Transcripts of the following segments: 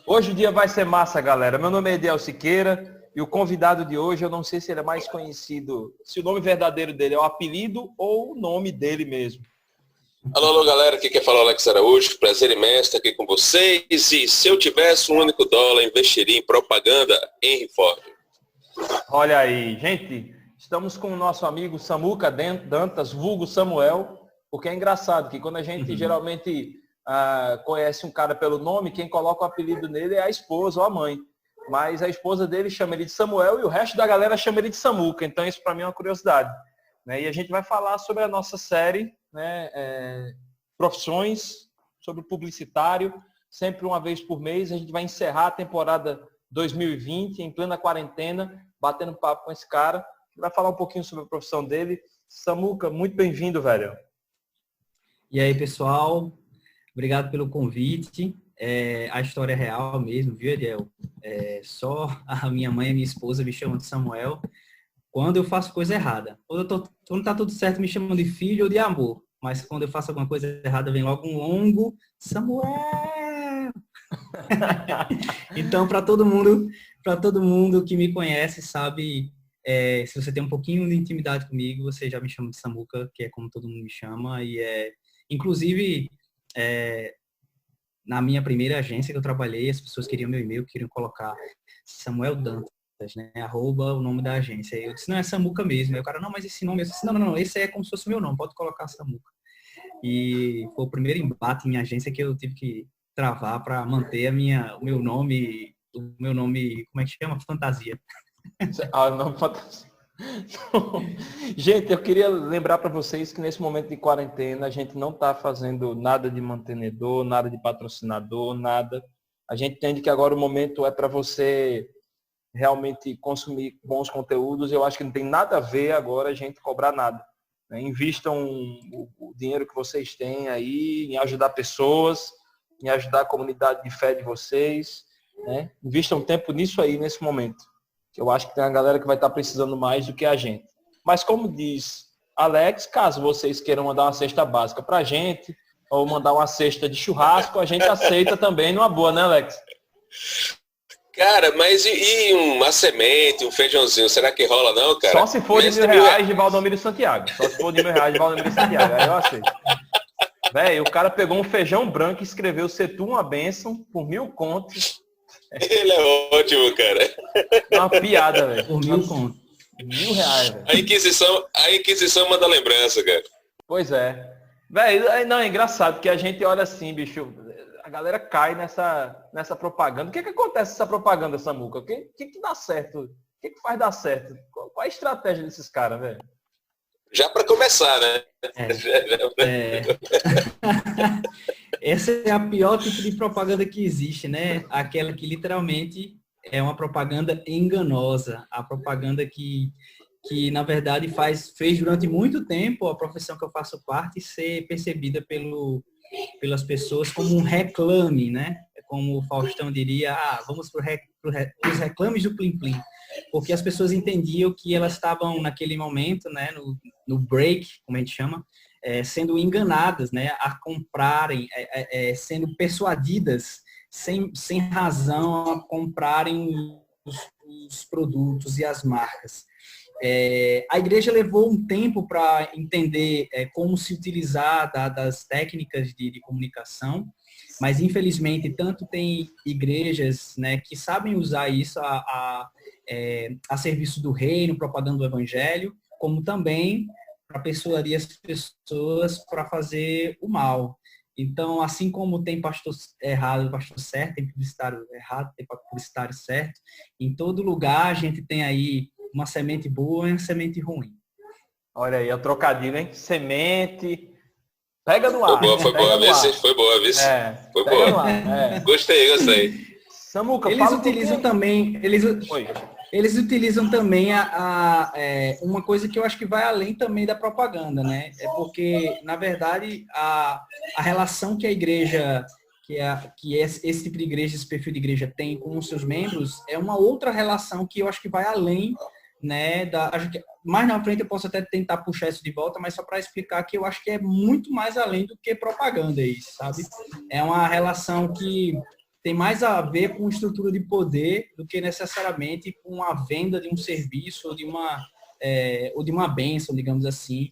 Hoje o dia vai ser massa, galera. Meu nome é Ediel Siqueira e o convidado de hoje, eu não sei se ele é mais conhecido, se o nome verdadeiro dele é o apelido ou o nome dele mesmo. Alô, galera, aqui quem fala é o Alex Araújo, prazer imenso estar aqui com vocês. E se eu tivesse um único dólar, investiria em propaganda Henry Ford. Olha aí, gente, estamos com o nosso amigo Samuca Dantas, vulgo Samuel, porque é engraçado que quando a gente geralmente conhece um cara pelo nome, quem coloca o apelido nele é a esposa ou a mãe. Mas a esposa dele chama ele de Samuel e o resto da galera chama ele de Samuca. Então isso para mim é uma curiosidade. Né? E a gente vai falar sobre a nossa série, né, profissões, sobre publicitário, sempre uma vez por mês. A gente vai encerrar a temporada 2020 em plena quarentena, batendo papo com esse cara. Vai falar um pouquinho sobre a profissão dele. Samuca, muito bem-vindo, velho. E aí, pessoal? Obrigado pelo convite. A história é real mesmo, viu, Ediel? Só a minha mãe e minha esposa me chamam de Samuel quando eu faço coisa errada. Quando tá tudo certo, me chamam de filho ou de amor. Mas quando eu faço alguma coisa errada, vem logo um longo Samuel! Então, para todo mundo que me conhece, sabe, se você tem um pouquinho de intimidade comigo, você já me chama de Samuca, que é como todo mundo me chama. E inclusive, na minha primeira agência que eu trabalhei, as pessoas queriam meu e-mail, queriam colocar Samuel Dantas, né, @ o nome da agência. Eu disse, não, é Samuca mesmo. Aí o cara, não, mas esse nome, eu disse, não, esse é como se fosse meu nome, pode colocar Samuca. E foi o primeiro embate em agência que eu tive que travar para manter o meu nome, como é que chama? Fantasia. Nome fantasia. Gente, eu queria lembrar para vocês que nesse momento de quarentena a gente não está fazendo nada de mantenedor, nada de patrocinador, nada. A gente entende que agora o momento é para você realmente consumir bons conteúdos. Eu acho que não tem nada a ver agora a gente cobrar nada. Né? Invistam o dinheiro que vocês têm aí em ajudar pessoas, em ajudar a comunidade de fé de vocês. Né? Invistam tempo nisso aí, nesse momento. Eu acho que tem uma galera que vai estar precisando mais do que a gente. Mas como diz Alex, caso vocês queiram mandar uma cesta básica para a gente, ou mandar uma cesta de churrasco, a gente aceita também numa boa, né, Alex? Cara, mas e uma semente, um feijãozinho, será que rola não, cara? Só se for de R$1.000 de Valdomiro Santiago. Só se for de R$1.000 de Valdomiro Santiago. Aí eu aceito. Velho, o cara pegou um feijão branco e escreveu "Ser tu uma bênção" por 1.000 contos. Ele é ótimo, cara. Uma piada, velho. Por 1.000 contos. R$1.000, velho. A Inquisição manda lembrança, cara. Pois é. Velho, não, é engraçado que a gente olha assim, bicho, a galera cai nessa propaganda. O que acontece nessa propaganda, Samuca? O que dá certo? O que faz dar certo? Qual a estratégia desses caras, velho? Já para começar, né? Essa é a pior tipo de propaganda que existe, né? Aquela que literalmente é uma propaganda enganosa. A propaganda que na verdade fez durante muito tempo a profissão que eu faço parte ser percebida pelas pessoas como um reclame, né? Como o Faustão diria, vamos para os reclames do Plim Plim. Porque as pessoas entendiam que elas estavam naquele momento, né, no break, como a gente chama, sendo enganadas, né, a comprarem, sendo persuadidas sem razão a comprarem os produtos e as marcas. A igreja levou um tempo para entender como se utilizar das técnicas de comunicação, mas infelizmente tanto tem igrejas, né, que sabem usar isso a serviço do reino, propagando o evangelho, como também para persuadir as pessoas para fazer o mal. Então, assim como tem pastor errado, pastor certo, tem publicitário errado, tem publicitário certo, em todo lugar a gente tem aí uma semente boa e uma semente ruim. Olha aí, é o trocadilho, hein? Semente. Pega no ar. Foi boa, vice. Foi boa, vice. Foi boa. No ar, Gostei. Samuca, eles utilizam também. Eles utilizam também uma coisa que eu acho que vai além também da propaganda, né? É porque, na verdade, a relação que a igreja, que esse tipo de igreja, esse perfil de igreja tem com os seus membros, é uma outra relação que eu acho que vai além, né? Mais na frente eu posso até tentar puxar isso de volta, mas só para explicar que eu acho que é muito mais além do que propaganda isso, sabe? É uma relação que tem mais a ver com estrutura de poder do que necessariamente com a venda de um serviço ou de uma bênção, digamos assim.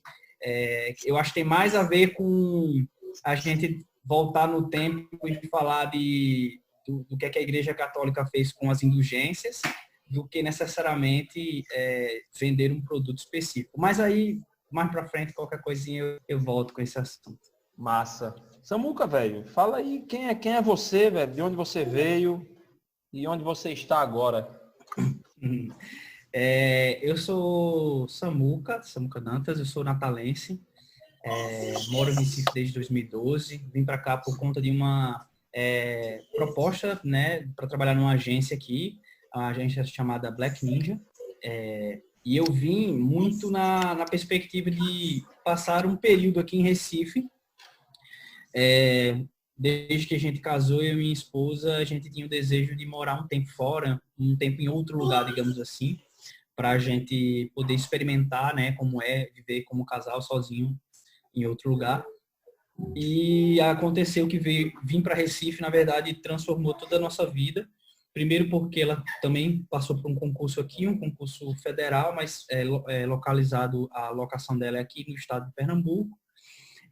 Eu acho que tem mais a ver com a gente voltar no tempo e falar do que a Igreja Católica fez com as indulgências, do que necessariamente vender um produto específico. Mas aí, mais para frente, qualquer coisinha eu volto com esse assunto. Massa. Samuca, velho, fala aí quem é você, velho, de onde você veio e onde você está agora. Eu sou Samuca Dantas, eu sou natalense, moro em Recife desde 2012, vim para cá por conta de uma proposta, né, para trabalhar numa agência aqui, a agência chamada Black Ninja, e eu vim muito na perspectiva de passar um período aqui em Recife. Desde que a gente casou, eu e minha esposa, a gente tinha o desejo de morar um tempo fora, um tempo em outro lugar, digamos assim, para a gente poder experimentar, né, como é viver como casal sozinho em outro lugar. E aconteceu que vim para Recife, na verdade, transformou toda a nossa vida. Primeiro porque ela também passou por um concurso aqui, um concurso federal, mas localizado, a locação dela é aqui no estado de Pernambuco.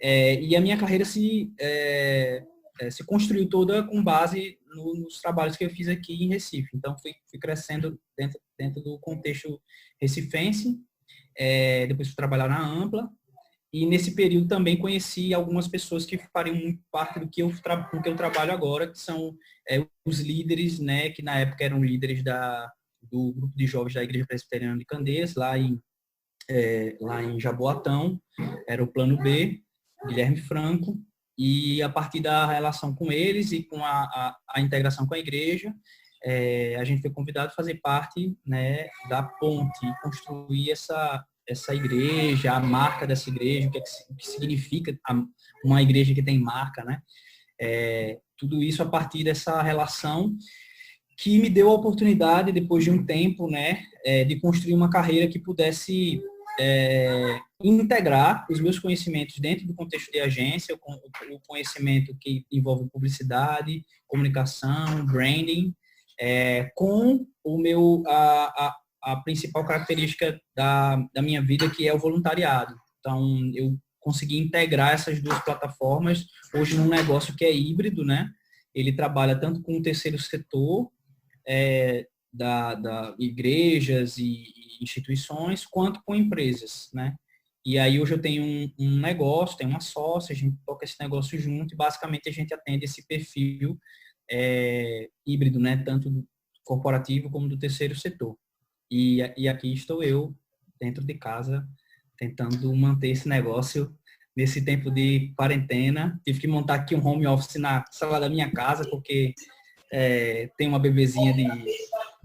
E a minha carreira se construiu toda com base nos trabalhos que eu fiz aqui em Recife. Então, fui crescendo dentro do contexto recifense, depois fui trabalhar na Ampla, e nesse período também conheci algumas pessoas que fariam muito parte do que eu trabalho agora, que são os líderes, né, que na época eram líderes do grupo de jovens da Igreja Presbiteriana de Candeias, lá em Jaboatão, era o Plano B, Guilherme Franco, e a partir da relação com eles e com a integração com a igreja, a gente foi convidado a fazer parte, né, da ponte, construir essa igreja, a marca dessa igreja, o que significa uma igreja que tem marca, né? Tudo isso a partir dessa relação que me deu a oportunidade, depois de um tempo, né, de construir uma carreira que pudesse integrar os meus conhecimentos dentro do contexto de agência, o conhecimento que envolve publicidade, comunicação, branding, com a principal característica da minha vida, que é o voluntariado. Então, eu consegui integrar essas duas plataformas hoje num negócio que é híbrido, né? Ele trabalha tanto com o terceiro setor, da igrejas e instituições, quanto com empresas, né? E aí hoje eu tenho um negócio, tenho uma sócia, a gente toca esse negócio junto e basicamente a gente atende esse perfil híbrido, né? Tanto do corporativo como do terceiro setor. E aqui estou eu, dentro de casa, tentando manter esse negócio nesse tempo de quarentena. Tive que montar aqui um home office na sala da minha casa, porque tem uma bebezinha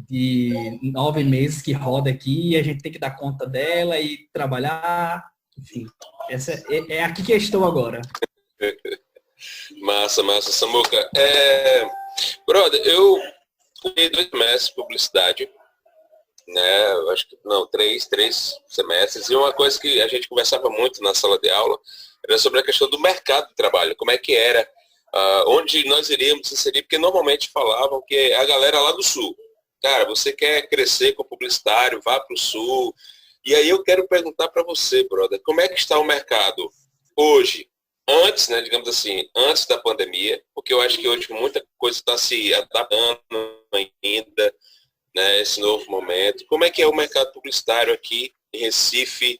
de 9 meses que roda aqui e a gente tem que dar conta dela e trabalhar. Enfim, é aqui que eu estou agora. Massa, Samuca. Brother, eu fui 2 semestres de publicidade, né? Eu acho que não, três semestres. E uma coisa que a gente conversava muito na sala de aula era sobre a questão do mercado de trabalho, como é que era, onde nós iríamos inserir, porque normalmente falavam que a galera lá do sul, cara, você quer crescer com publicitário, vá para o sul. E aí eu quero perguntar para você, brother, como é que está o mercado hoje, antes, né, digamos assim, antes da pandemia, porque eu acho que hoje muita coisa está se adaptando ainda, né, esse novo momento. Como é que é o mercado publicitário aqui em Recife,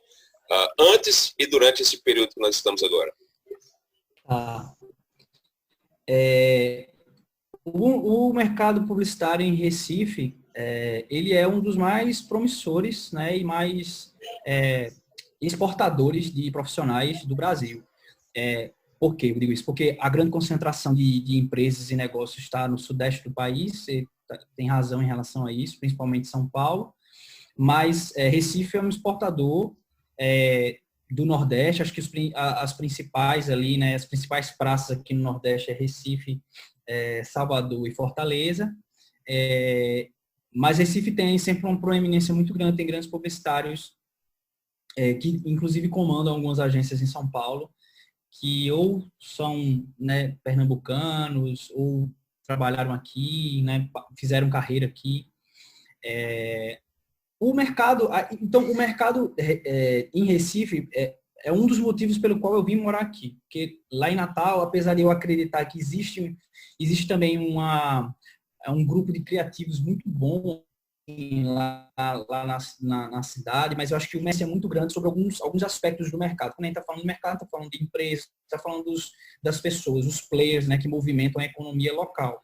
antes e durante esse período que nós estamos agora? O mercado publicitário em Recife, ele é um dos mais promissores, né, e mais exportadores de profissionais do Brasil. Por que eu digo isso? Porque a grande concentração de empresas e negócios está no sudeste do país, você tem razão em relação a isso, principalmente São Paulo, mas Recife é um exportador do Nordeste. Acho que as principais ali, né, as principais praças aqui no Nordeste é Recife, Salvador e Fortaleza, mas Recife tem sempre uma proeminência muito grande, tem grandes publicitários que inclusive comandam algumas agências em São Paulo, que ou são, né, pernambucanos ou trabalharam aqui, né, fizeram carreira aqui. O mercado em Recife é um dos motivos pelo qual eu vim morar aqui, porque lá em Natal, apesar de eu acreditar que existe também um grupo de criativos muito bom lá na cidade, mas eu acho que o mestre é muito grande sobre alguns aspectos do mercado. Quando a gente está falando do mercado, está falando de empresas, está falando das pessoas, os players, né, que movimentam a economia local.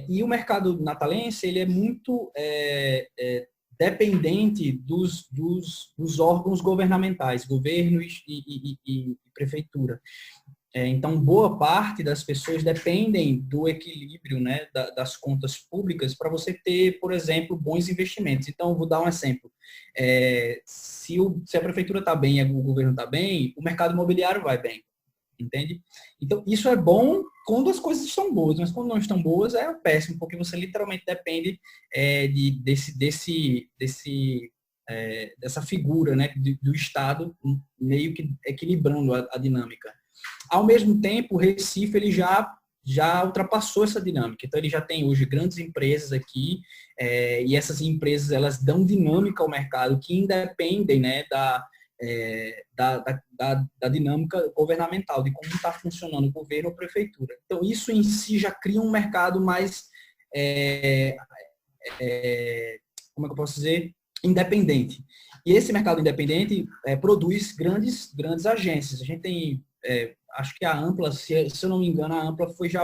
E o mercado natalense, ele é muito dependente dos órgãos governamentais, governo e prefeitura. Então, boa parte das pessoas dependem do equilíbrio, né, das contas públicas para você ter, por exemplo, bons investimentos. Então, vou dar um exemplo. Se a prefeitura está bem e o governo está bem, o mercado imobiliário vai bem, entende? Então, isso é bom quando as coisas estão boas, mas quando não estão boas é péssimo, porque você literalmente depende dessa figura, né, do Estado meio que equilibrando a dinâmica. Ao mesmo tempo, o Recife ele já ultrapassou essa dinâmica. Então, ele já tem hoje grandes empresas aqui, e essas empresas elas dão dinâmica ao mercado que independem, né, da dinâmica governamental, de como está funcionando o governo ou a prefeitura. Então, isso em si já cria um mercado mais, como é que eu posso dizer, independente. E esse mercado independente produz grandes agências. A gente tem, acho que a Ampla, se eu não me engano, a Ampla foi já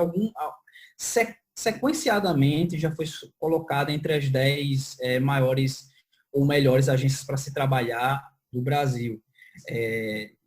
sequenciadamente já foi colocada entre as 10 maiores ou melhores agências para se trabalhar do Brasil.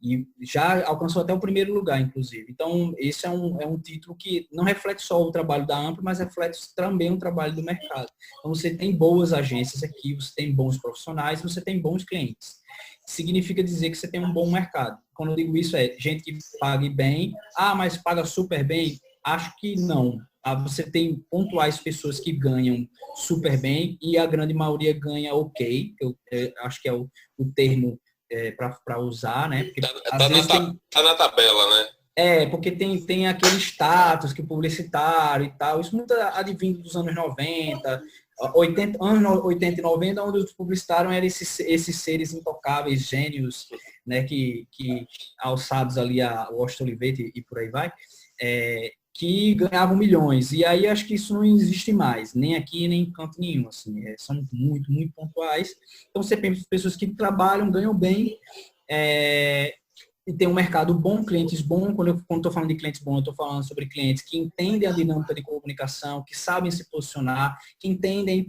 E já alcançou até o primeiro lugar, inclusive. Então, esse é um título que não reflete só o trabalho da Ampla, mas reflete também o trabalho do mercado. Então, você tem boas agências aqui, você tem bons profissionais, você tem bons clientes. Significa dizer que você tem um bom mercado. Quando eu digo isso, gente que pague bem. Mas paga super bem? Acho que não. Você tem pontuais pessoas que ganham super bem e a grande maioria ganha ok. Eu acho que é o termo para usar, né? Porque, tá na tabela, né? Porque tem aquele status que publicitário e tal. Isso muito advindo dos anos 90, anos 80 e 90, onde os publicitários eram esses seres intocáveis, gênios, né? Que alçados ali a Washington Olivetti e por aí vai, que ganhavam milhões. E aí acho que isso não existe mais, nem aqui, nem em canto nenhum. Assim, são muito, muito pontuais. Então você tem pessoas que trabalham, ganham bem, e tem um mercado bom, clientes bons. Quando estou falando de clientes bons, eu estou falando sobre clientes que entendem a dinâmica de comunicação, que sabem se posicionar, que entendem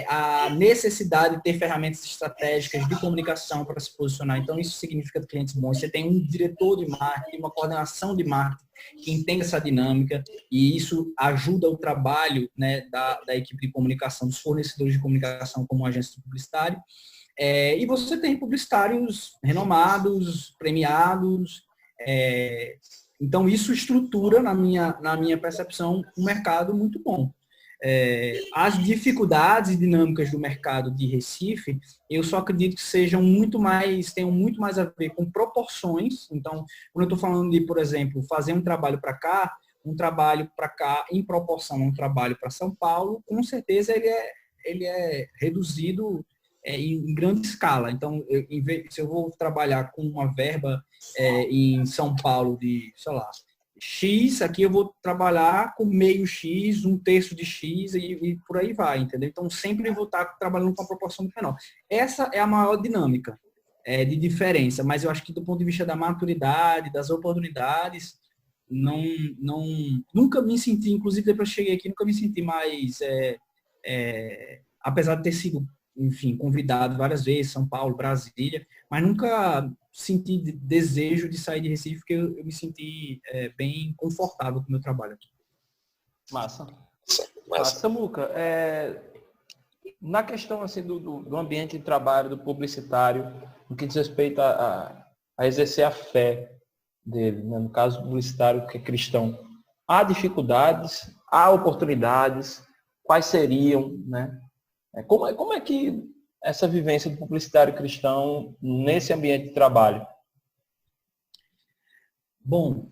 a necessidade de ter ferramentas estratégicas de comunicação para se posicionar. Então, isso significa clientes bons. Você tem um diretor de marketing, uma coordenação de marketing que entende essa dinâmica, e isso ajuda o trabalho, né, da equipe de comunicação, dos fornecedores de comunicação como agência publicitária. E você tem publicitários renomados, premiados. Então, isso estrutura, na minha percepção, um mercado muito bom. As dificuldades e dinâmicas do mercado de Recife, eu só acredito que tenham muito mais a ver com proporções. Então, quando eu estou falando de, por exemplo, fazer um trabalho para cá em proporção a um trabalho para São Paulo, com certeza ele é reduzido em grande escala. Então, se eu vou trabalhar com uma verba em São Paulo de, sei lá, X, aqui eu vou trabalhar com meio X, um terço de X e por aí vai, entendeu? Então, sempre eu vou estar trabalhando com uma proporção menor. Essa é a maior dinâmica de diferença, mas eu acho que do ponto de vista da maturidade, das oportunidades, nunca me senti, inclusive depois que cheguei aqui, nunca me senti mais, apesar de ter sido, enfim, convidado várias vezes, São Paulo, Brasília, mas nunca senti desejo de sair de Recife, porque eu me senti bem confortável com o meu trabalho aqui. Massa. Samuca, na questão assim, do ambiente de trabalho, do publicitário, no que diz respeito a exercer a fé dele, né? No caso publicitário que é cristão, há dificuldades, há oportunidades, quais seriam, né? Como é que essa vivência do publicitário cristão nesse ambiente de trabalho? Bom,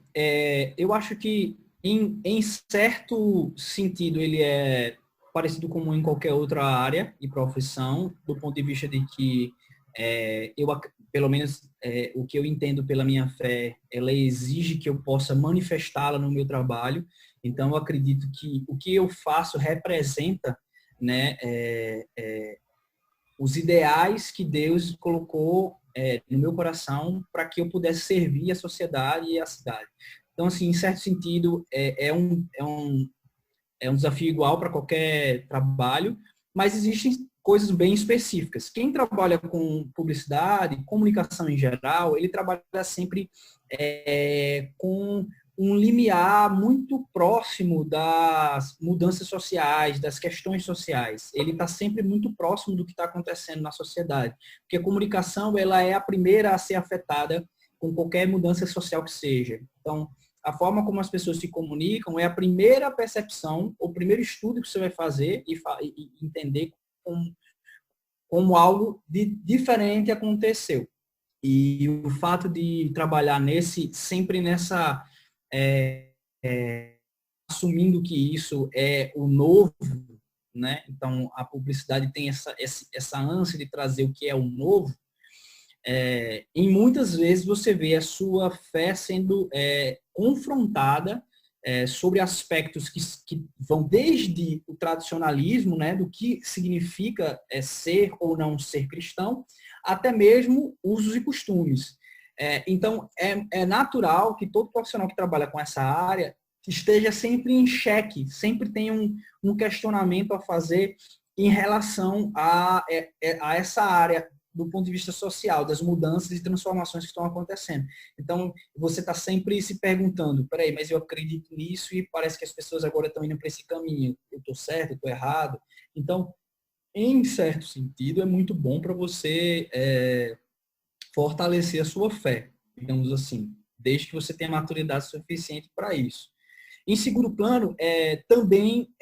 eu acho que Em certo sentido, ele é parecido como em qualquer outra área e profissão, do ponto de vista de que pelo menos o que eu entendo pela minha fé, ela exige que eu possa manifestá-la no meu trabalho. Então, eu acredito que o que eu faço representa, né, os ideais que Deus colocou no meu coração para que eu pudesse servir a sociedade e a cidade. Então, assim, em certo sentido, é um desafio igual para qualquer trabalho, mas existem coisas bem específicas. Quem trabalha com publicidade, comunicação em geral, ele trabalha sempre com um limiar muito próximo das mudanças sociais, das questões sociais. Ele está sempre muito próximo do que está acontecendo na sociedade, porque a comunicação ela é a primeira a ser afetada com qualquer mudança social que seja. Então, a forma como as pessoas se comunicam é a primeira percepção, o primeiro estudo que você vai fazer e entender como algo diferente aconteceu. E o fato de trabalhar sempre nessa, assumindo que isso é o novo, né? Então, a publicidade tem essa ânsia de trazer o que é o novo. E muitas vezes você vê a sua fé sendo confrontada sobre aspectos que vão desde o tradicionalismo, né, do que significa ser ou não ser cristão, até mesmo usos e costumes. Então, é natural que todo profissional que trabalha com essa área esteja sempre em xeque, sempre tenha um questionamento a fazer em relação a essa área do ponto de vista social, das mudanças e transformações que estão acontecendo. Então, você está sempre se perguntando, peraí, mas eu acredito nisso e parece que as pessoas agora estão indo para esse caminho. Eu estou certo, eu estou errado? Então, em certo sentido, é muito bom para você fortalecer a sua fé, digamos assim, desde que você tenha maturidade suficiente para isso. Em segundo plano, também,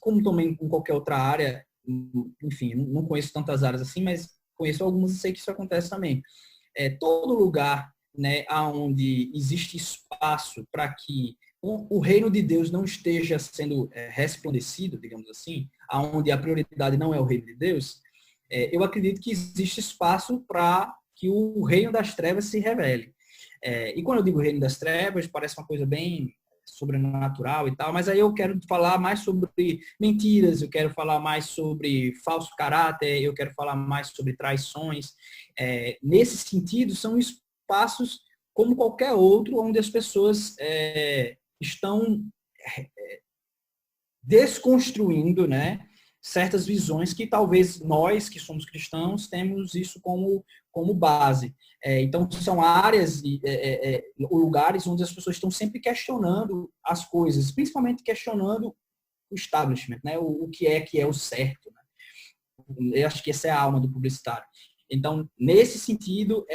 como também em qualquer outra área, enfim, não conheço tantas áreas assim, mas conheço algumas e sei que isso acontece também. Todo lugar, né, onde existe espaço para que o reino de Deus não esteja sendo resplandecido, digamos assim, aonde a prioridade não é o reino de Deus, eu acredito que existe espaço para que o reino das trevas se revele. E quando eu digo reino das trevas, parece uma coisa bem sobrenatural e tal, mas aí eu quero falar mais sobre mentiras, eu quero falar mais sobre falso caráter, eu quero falar mais sobre traições. Nesse sentido, são espaços como qualquer outro, onde as pessoas estão desconstruindo, né, certas visões que talvez nós, que somos cristãos, temos isso como base. Então, são áreas ou lugares onde as pessoas estão sempre questionando as coisas, principalmente questionando o establishment, né? O que é o certo. Né? Eu acho que essa é a alma do publicitário. Então, nesse sentido,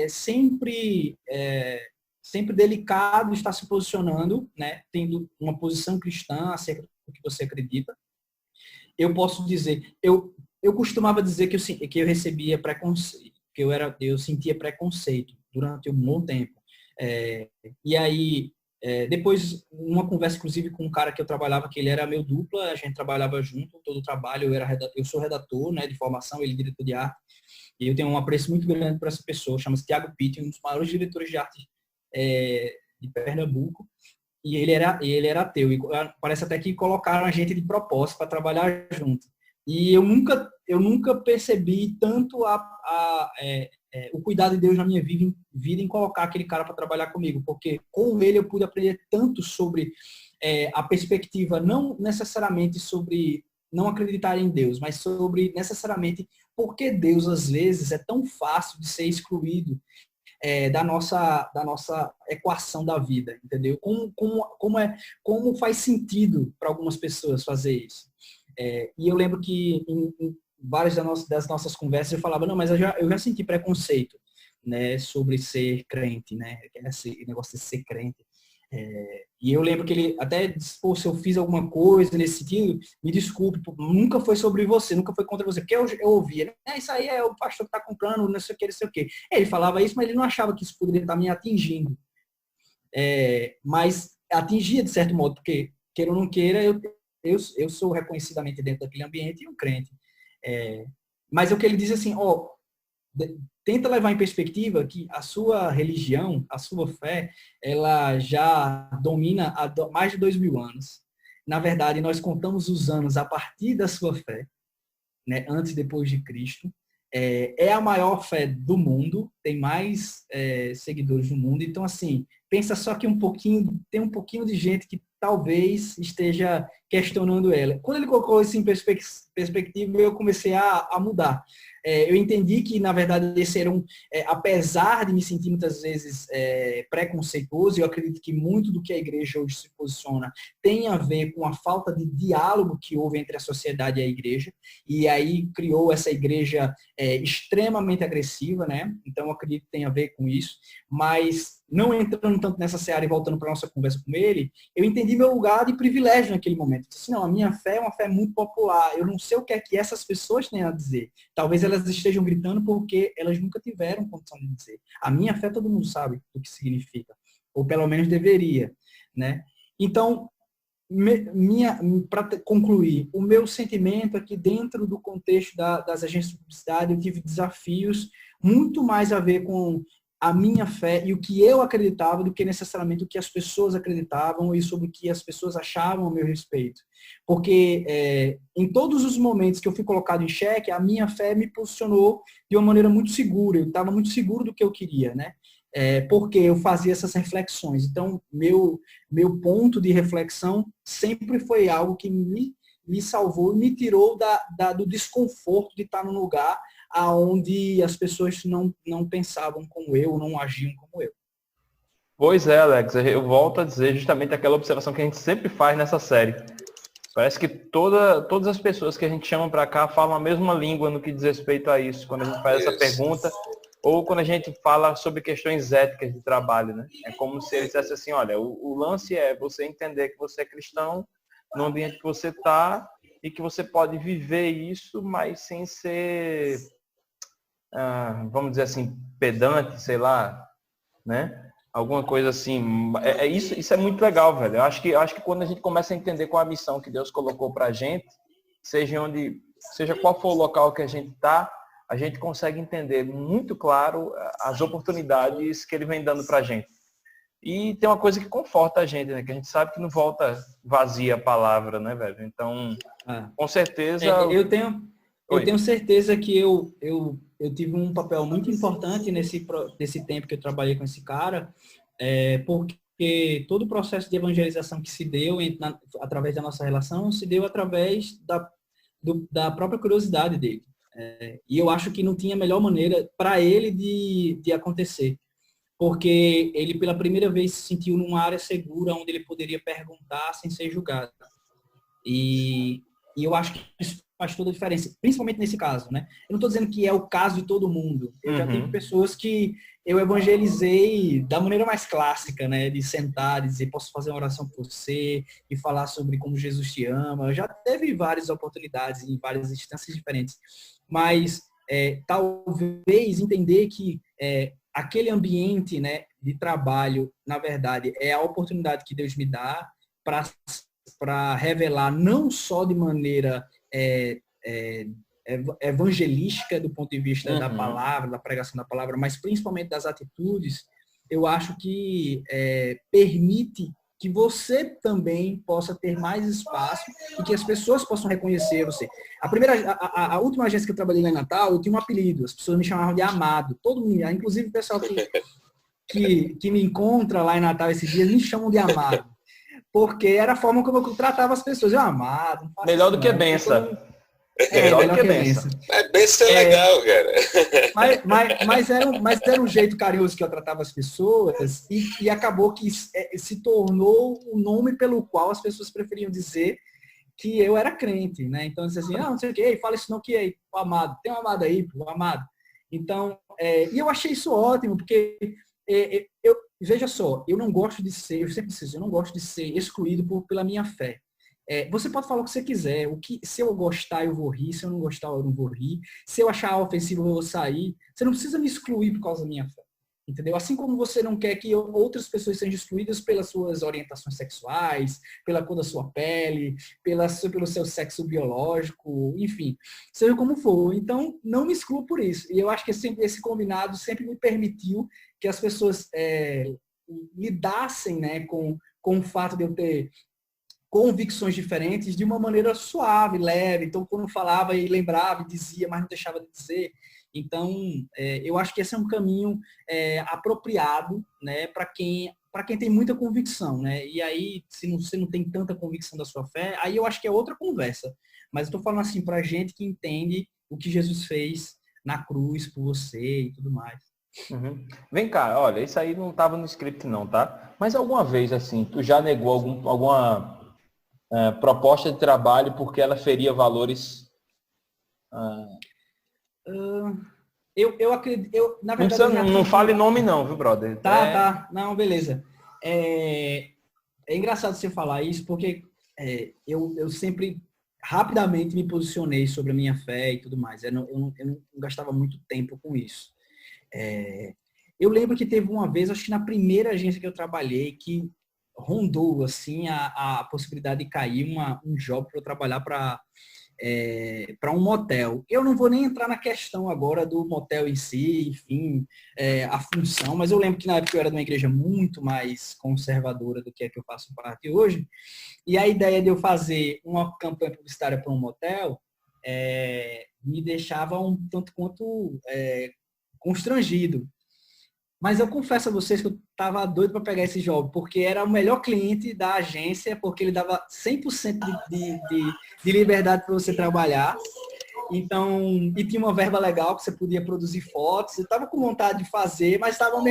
sempre delicado estar se posicionando, né? Tendo uma posição cristã acerca do que você acredita. Eu posso dizer, eu costumava dizer que eu recebia preconceito, que eu sentia preconceito durante um bom tempo. E aí, depois, uma conversa, inclusive, com um cara que eu trabalhava, que ele era meu dupla, a gente trabalhava junto, todo o trabalho, eu sou redator, né, de formação, ele diretor de arte, e eu tenho um apreço muito grande por essa pessoa, chama-se Thiago Pitti, um dos maiores diretores de arte de Pernambuco, e ele era ateu, e parece até que colocaram a gente de propósito para trabalhar junto. E eu nunca percebi tanto o cuidado de Deus na minha vida em colocar aquele cara para trabalhar comigo, porque com ele eu pude aprender tanto sobre a perspectiva, não necessariamente sobre não acreditar em Deus, mas sobre necessariamente porque Deus às vezes é tão fácil de ser excluído da nossa equação da vida, entendeu? Como faz sentido para algumas pessoas fazer isso. E eu lembro que em várias das nossas conversas eu falava, não, mas eu já senti preconceito, né, sobre ser crente, né, esse negócio de ser crente. E eu lembro que ele até disse, pô, se eu fiz alguma coisa nesse sentido, me desculpe, nunca foi sobre você, nunca foi contra você, porque eu ouvia, né? Isso aí é o pastor que está comprando, não sei o que, não sei o que. Ele falava isso, mas ele não achava que isso poderia estar me atingindo. Mas atingia de certo modo, porque, queira ou não queira, eu sou reconhecidamente dentro daquele ambiente um crente. Mas o que ele diz assim, tenta levar em perspectiva que a sua religião, a sua fé, ela já domina há mais de 2000 anos. Na verdade, nós contamos os anos a partir da sua fé, né, antes e depois de Cristo. É a maior fé do mundo, tem mais seguidores no mundo. Então, assim, pensa só que tem um pouquinho de gente que talvez esteja questionando ela. Quando ele colocou isso em perspectiva, eu comecei a mudar. Eu entendi que, na verdade, esse era apesar de me sentir muitas vezes preconceituoso, eu acredito que muito do que a igreja hoje se posiciona tem a ver com a falta de diálogo que houve entre a sociedade e a igreja, e aí criou essa igreja extremamente agressiva, né? Então, eu acredito que tem a ver com isso, mas não entrando tanto nessa seara e voltando para a nossa conversa com ele, eu entendi meu lugar de privilégio naquele momento. Assim, não, a minha fé é uma fé muito popular, eu não sei o que é que essas pessoas têm a dizer. Talvez elas estejam gritando porque elas nunca tiveram condição de dizer. A minha fé todo mundo sabe o que significa, ou pelo menos deveria, né? Então, para concluir, o meu sentimento é que dentro do contexto das agências de publicidade eu tive desafios muito mais a ver com a minha fé e o que eu acreditava do que necessariamente o que as pessoas acreditavam e sobre o que as pessoas achavam a meu respeito. Porque em todos os momentos que eu fui colocado em xeque, a minha fé me posicionou de uma maneira muito segura. Eu estava muito seguro do que eu queria, né? Porque eu fazia essas reflexões. Então, meu ponto de reflexão sempre foi algo que me salvou e me tirou do desconforto de estar num lugar onde as pessoas não pensavam como eu, não agiam como eu. Pois é, Alex, eu volto a dizer justamente aquela observação que a gente sempre faz nessa série. Parece que todas as pessoas que a gente chama para cá falam a mesma língua no que diz respeito a isso, quando a gente faz essa pergunta, ou quando a gente fala sobre questões éticas de trabalho, né? É como se ele dissesse assim, olha, o lance é você entender que você é cristão no ambiente que você está e que você pode viver isso, mas sem ser, vamos dizer assim, pedante, sei lá, né? Alguma coisa assim. Isso é muito legal, velho. Eu acho que quando a gente começa a entender qual a missão que Deus colocou pra gente, seja qual for o local que a gente está, a gente consegue entender muito claro as oportunidades que ele vem dando pra gente. E tem uma coisa que conforta a gente, né? Que a gente sabe que não volta vazia a palavra, né, velho? Então, com certeza... Eu tenho certeza que eu tive um papel muito importante nesse tempo que eu trabalhei com esse cara, porque todo o processo de evangelização que se deu através da nossa relação se deu através da própria curiosidade dele. E eu acho que não tinha melhor maneira para ele de acontecer, porque ele pela primeira vez se sentiu numa área segura onde ele poderia perguntar sem ser julgado. E eu acho que isso faz toda a diferença, principalmente nesse caso, né? Eu não estou dizendo que é o caso de todo mundo. Eu já tive pessoas que eu evangelizei da maneira mais clássica, né? De sentar e dizer, posso fazer uma oração por você, e falar sobre como Jesus te ama. Eu já teve várias oportunidades em várias instâncias diferentes. Mas talvez entender que aquele ambiente, né, de trabalho, na verdade, é a oportunidade que Deus me dá para revelar não só de maneira evangelística do ponto de vista da palavra, da pregação da palavra, mas principalmente das atitudes, eu acho que permite que você também possa ter mais espaço e que as pessoas possam reconhecer você. A última agência que eu trabalhei lá em Natal, eu tinha um apelido, as pessoas me chamavam de Amado. Todo mundo, inclusive o pessoal que me encontra lá em Natal esses dias, me chamam de Amado. Porque era a forma como eu tratava as pessoas. Eu amado. Melhor do que benção. Melhor do que benção. Mas benção é legal, cara. Mas era um jeito carinhoso que eu tratava as pessoas e acabou que se tornou o nome pelo qual as pessoas preferiam dizer que eu era crente, né? Então, disse assim, não sei o que, fala isso não que é o amado. Tem um amado aí, o amado. Então, e eu achei isso ótimo, porque veja só, eu sempre disse isso, eu não gosto de ser excluído pela minha fé. Você pode falar o que você quiser, se eu gostar eu vou rir, se eu não gostar eu não vou rir, se eu achar ofensivo eu vou sair, você não precisa me excluir por causa da minha fé. Entendeu? Assim como você não quer que outras pessoas sejam excluídas pelas suas orientações sexuais, pela cor da sua pele, pelo seu sexo biológico, enfim, seja como for. Então, não me excluo por isso. E eu acho que esse combinado sempre me permitiu que as pessoas lidassem, né, com o fato de eu ter convicções diferentes de uma maneira suave, leve. Então, quando eu falava e lembrava e dizia, mas não deixava de dizer. Então, eu acho que esse é um caminho apropriado, né, para quem tem muita convicção, né? E aí, se você não tem tanta convicção da sua fé, aí eu acho que é outra conversa. Mas eu estou falando assim para gente que entende o que Jesus fez na cruz por você e tudo mais. Uhum. Vem cá, olha, isso aí não estava no script não, tá? Mas alguma vez, assim, tu já negou alguma proposta de trabalho porque ela feria valores... Eu acredito, na Não, verdade, não fale nome não, viu, brother? Tá. Não, beleza. É engraçado você falar isso, porque eu sempre rapidamente me posicionei sobre a minha fé e tudo mais. Eu não gastava muito tempo com isso. Eu lembro que teve uma vez, acho que na primeira agência que eu trabalhei, que rondou assim a possibilidade de cair um job para eu trabalhar para um motel. Eu não vou nem entrar na questão agora do motel em si, enfim, a função, mas eu lembro que na época eu era de uma igreja muito mais conservadora do que a que eu faço parte hoje, e a ideia de eu fazer uma campanha publicitária para um motel me deixava um tanto quanto constrangido. Mas eu confesso a vocês que eu estava doido para pegar esse job, porque era o melhor cliente da agência, porque ele dava 100% de liberdade para você trabalhar. Então, e tinha uma verba legal que você podia produzir fotos. Eu estava com vontade de fazer, mas estava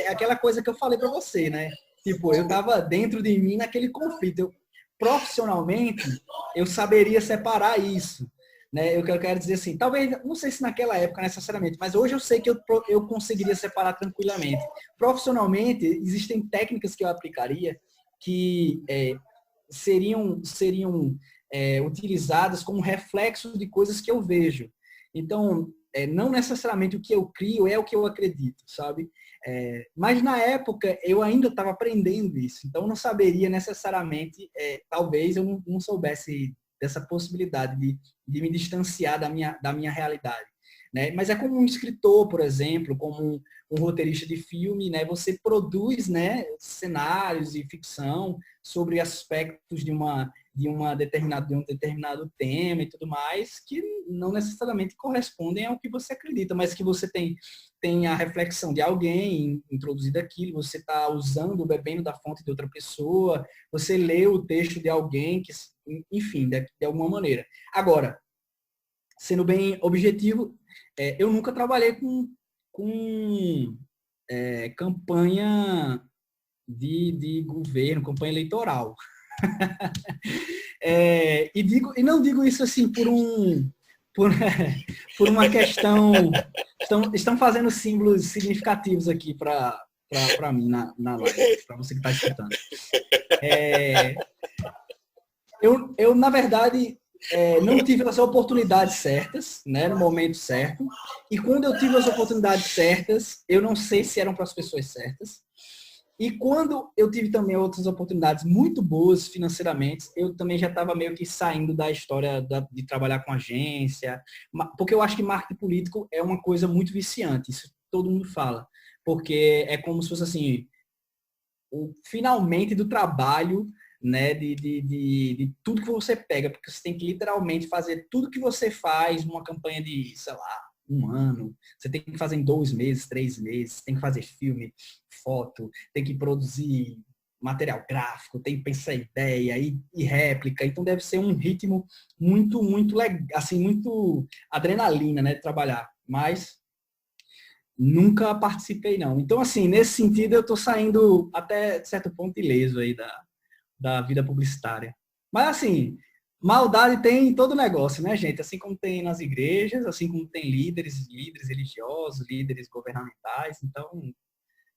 aquela coisa que eu falei para você, né? Tipo, eu estava dentro de mim naquele conflito. Profissionalmente, eu saberia separar isso. Né, eu quero dizer assim, talvez, não sei se naquela época necessariamente, mas hoje eu sei que eu conseguiria separar tranquilamente. Profissionalmente, existem técnicas que eu aplicaria que seriam utilizadas como reflexo de coisas que eu vejo. Então, não necessariamente o que eu crio é o que eu acredito, sabe? Mas na época eu ainda estava aprendendo isso, então eu não saberia necessariamente, talvez eu não soubesse dessa possibilidade de me distanciar da minha realidade. Né? Mas é como um escritor, por exemplo, como um roteirista de filme, né? Você produz, né, cenários e ficção sobre aspectos de um determinado tema e tudo mais, que não necessariamente correspondem ao que você acredita, mas que você tem a reflexão de alguém introduzido aquilo, você está usando, bebendo da fonte de outra pessoa, você lê o texto de alguém, que, enfim, de alguma maneira. Agora, sendo bem objetivo, eu nunca trabalhei com campanha de governo, campanha eleitoral. E não digo isso assim por uma questão. Estão fazendo símbolos significativos aqui para mim na live, para você que está escutando. Eu, na verdade, não tive as oportunidades certas, né, no momento certo. E quando eu tive as oportunidades certas, eu não sei se eram para as pessoas certas. E quando eu tive também outras oportunidades muito boas financeiramente, eu também já estava meio que saindo da história de trabalhar com agência, porque eu acho que marketing político é uma coisa muito viciante, isso todo mundo fala, porque é como se fosse assim, o finalmente do trabalho, né, de tudo que você pega, porque você tem que literalmente fazer tudo que você faz numa campanha de, sei lá, 1 ano, você tem que fazer em 2 meses, 3 meses, tem que fazer filme, foto, tem que produzir material gráfico, tem que pensar ideia e réplica, então deve ser um ritmo muito legal, assim, muito adrenalina, né, de trabalhar, mas nunca participei não. Então, assim, nesse sentido eu tô saindo até certo ponto ileso aí da vida publicitária. Mas assim, maldade tem em todo negócio, né, gente? Assim como tem nas igrejas, assim como tem líderes religiosos, líderes governamentais. Então,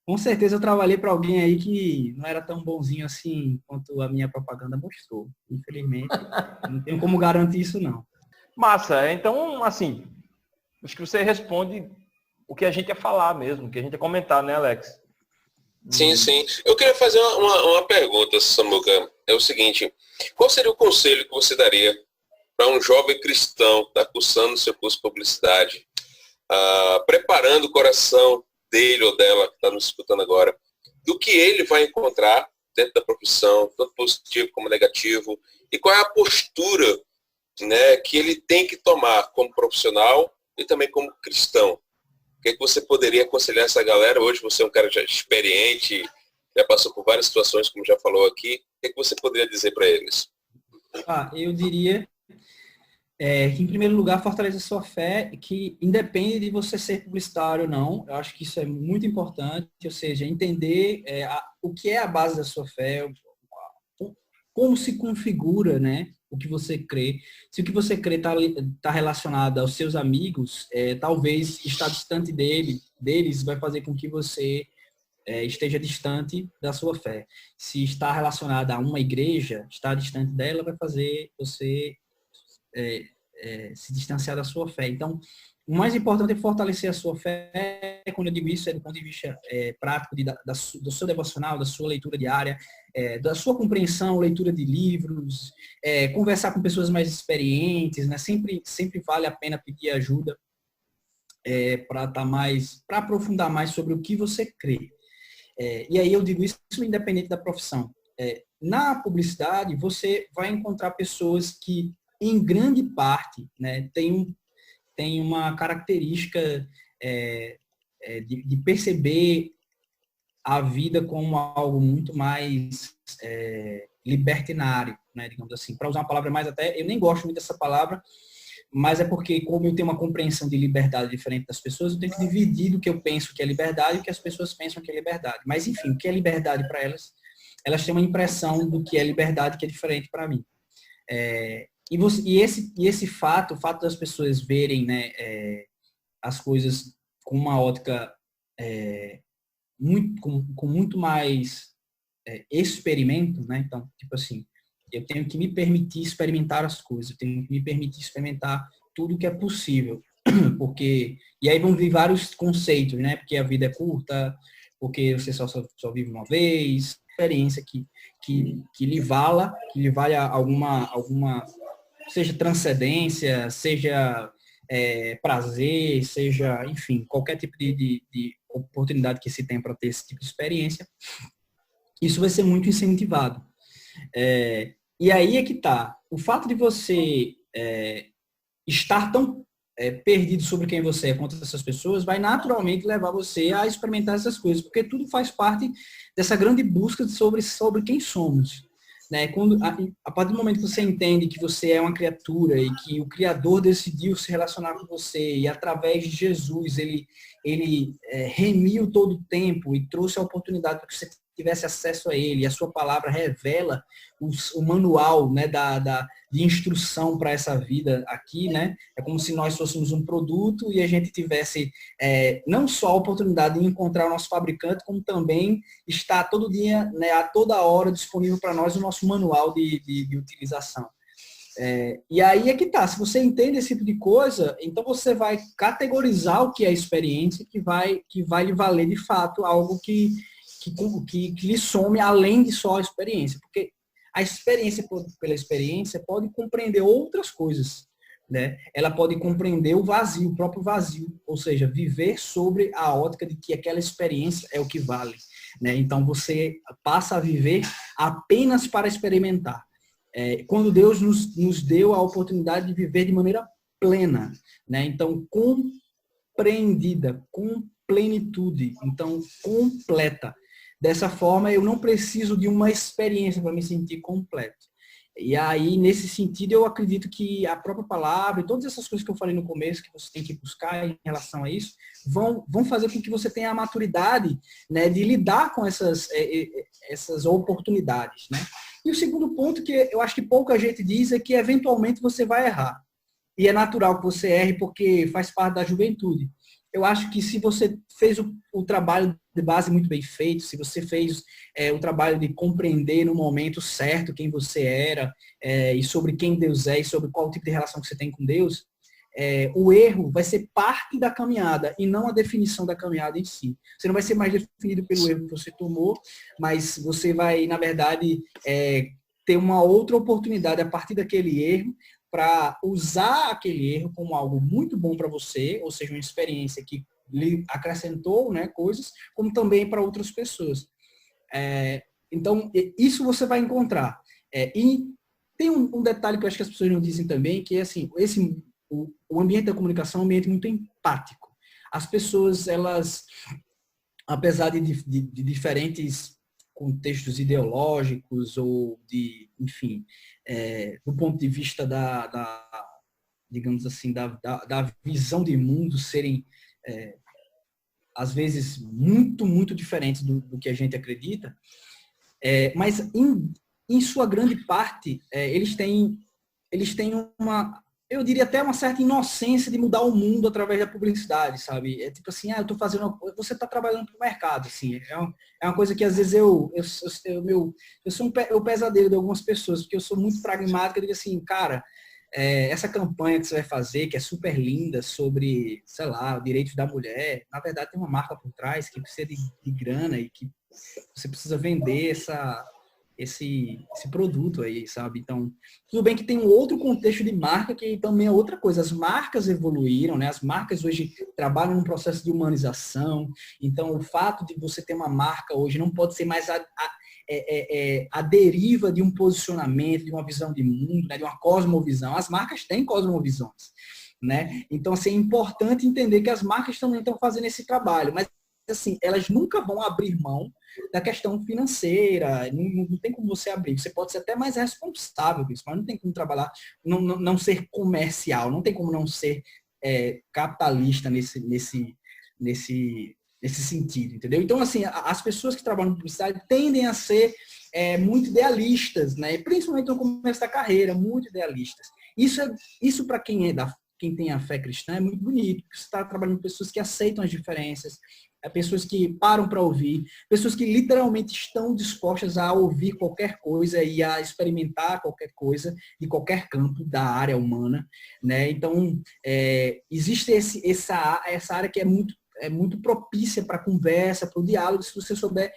com certeza eu trabalhei para alguém aí que não era tão bonzinho assim quanto a minha propaganda mostrou. Infelizmente, não tenho como garantir isso, não. Massa. Então, assim, acho que você responde o que a gente ia falar mesmo, o que a gente ia comentar, né, Alex? Sim, sim. Eu queria fazer uma pergunta, Samuca. É o seguinte, qual seria o conselho que você daria para um jovem cristão que está cursando seu curso de publicidade, preparando o coração dele ou dela, que está nos escutando agora, do que ele vai encontrar dentro da profissão, tanto positivo como negativo, e qual é a postura, né, que ele tem que tomar como profissional e também como cristão? O que é que você poderia aconselhar essa galera? Hoje você é um cara já experiente, já passou por várias situações, como já falou aqui. O que é que você poderia dizer para eles? Eu diria que, em primeiro lugar, fortaleça a sua fé, que independe de você ser publicitário ou não, eu acho que isso é muito importante, ou seja, entender o que é a base da sua fé, como se configura, né, o que você crê. Se o que você crê está relacionado aos seus amigos, talvez estar distante deles vai fazer com que você esteja distante da sua fé. Se está relacionado a uma igreja, estar distante dela vai fazer você se distanciar da sua fé. Então, o mais importante é fortalecer a sua fé. Quando eu digo isso, é do ponto de vista prático, do seu devocional, da sua leitura diária, da sua compreensão, leitura de livros, conversar com pessoas mais experientes, né? Sempre vale a pena pedir ajuda para aprofundar mais sobre o que você crê. E aí eu digo isso independente da profissão. Na publicidade, você vai encontrar pessoas que, em grande parte, né, tem uma característica de perceber a vida como algo muito mais libertinário, né, digamos assim. Para usar uma palavra mais eu nem gosto muito dessa palavra, mas é porque, como eu tenho uma compreensão de liberdade diferente das pessoas, eu tenho que dividir do que eu penso que é liberdade e o que as pessoas pensam que é liberdade. Mas, enfim, o que é liberdade para elas, elas têm uma impressão do que é liberdade que é diferente para mim. Esse fato, o fato das pessoas verem, né, as coisas com uma ótica com muito mais experimento, né? Então, tipo assim, eu tenho que me permitir experimentar as coisas, eu tenho que me permitir experimentar tudo que é possível, e aí vão vir vários conceitos, né? Porque a vida é curta, porque você só vive uma vez, experiência que lhe vale alguma seja transcendência, seja prazer, seja, enfim, qualquer tipo de oportunidade que se tem para ter esse tipo de experiência, isso vai ser muito incentivado. E aí é que tá. O fato de você estar tão perdido sobre quem você é contra essas pessoas vai naturalmente levar você a experimentar essas coisas, porque tudo faz parte dessa grande busca sobre quem somos. Né? A partir do momento que você entende que você é uma criatura e que o Criador decidiu se relacionar com você e através de Jesus ele remiu todo o tempo e trouxe a oportunidade para que você tivesse acesso a ele, e a sua palavra revela o manual, né, de instrução para essa vida aqui, né? É como se nós fôssemos um produto e a gente tivesse não só a oportunidade de encontrar o nosso fabricante, como também está todo dia, né, a toda hora disponível para nós o nosso manual de utilização. E aí é que tá, se você entende esse tipo de coisa, então você vai categorizar o que é experiência, que vai lhe valer de fato algo que lhe some além de só a experiência, porque a experiência pela experiência pode compreender outras coisas, né? Ela pode compreender o vazio, o próprio vazio, ou seja, viver sobre a ótica de que aquela experiência é o que vale, né? Então você passa a viver apenas para experimentar. Quando Deus nos deu a oportunidade de viver de maneira plena, né? Então compreendida, com plenitude, então completa. Dessa forma, eu não preciso de uma experiência para me sentir completo. E aí, nesse sentido, eu acredito que a própria palavra e todas essas coisas que eu falei no começo, que você tem que buscar em relação a isso, vão fazer com que você tenha a maturidade, né, de lidar com essas oportunidades. Né? E o segundo ponto, que eu acho que pouca gente diz, é que eventualmente você vai errar. E é natural que você erre porque faz parte da juventude. Eu acho que se você fez o trabalho de base muito bem feito, se você fez o trabalho de compreender no momento certo quem você era e sobre quem Deus é e sobre qual tipo de relação que você tem com Deus, o erro vai ser parte da caminhada e não a definição da caminhada em si. Você não vai ser mais definido pelo erro que você tomou, mas você vai, na verdade, ter uma outra oportunidade a partir daquele erro para usar aquele erro como algo muito bom para você, ou seja, uma experiência que lhe acrescentou, né, coisas, como também para outras pessoas. Então, isso você vai encontrar. E tem um detalhe que eu acho que as pessoas não dizem também, que é assim, o ambiente da comunicação é um ambiente muito empático. As pessoas, elas, apesar de diferentes contextos ideológicos ou de, enfim, do ponto de vista digamos assim, da visão de mundo serem, às vezes, muito, muito diferentes do que a gente acredita, mas em sua grande parte, eles têm uma, eu diria até uma certa inocência de mudar o mundo através da publicidade, sabe? É tipo assim, eu tô fazendo você tá trabalhando pro mercado, assim. É uma coisa que às vezes eu sou o pesadelo de algumas pessoas, porque eu sou muito pragmático, eu digo assim, cara, essa campanha que você vai fazer, que é super linda, sobre, sei lá, direitos da mulher, na verdade tem uma marca por trás que precisa de grana e que você precisa vender esse produto aí, sabe? Então, tudo bem que tem um outro contexto de marca que também é outra coisa. As marcas evoluíram, né? As marcas hoje trabalham num processo de humanização. Então, o fato de você ter uma marca hoje não pode ser mais a deriva de um posicionamento, de uma visão de mundo, né? De uma cosmovisão. As marcas têm cosmovisões, né? Então, assim, é importante entender que as marcas também estão fazendo esse trabalho, mas assim, elas nunca vão abrir mão da questão financeira, não tem como você abrir, você pode ser até mais responsável com isso, mas não tem como trabalhar, não ser comercial, não tem como não ser capitalista nesse sentido, entendeu? Então, assim, as pessoas que trabalham em publicidade tendem a ser muito idealistas, né? Principalmente no começo da carreira, muito idealistas. Isso para quem tem a fé cristã é muito bonito, porque você está trabalhando com pessoas que aceitam as diferenças, pessoas que param para ouvir, pessoas que literalmente estão dispostas a ouvir qualquer coisa e a experimentar qualquer coisa de qualquer campo da área humana, né? Então, existe essa área que é muito propícia para a conversa, para o diálogo. Se você souber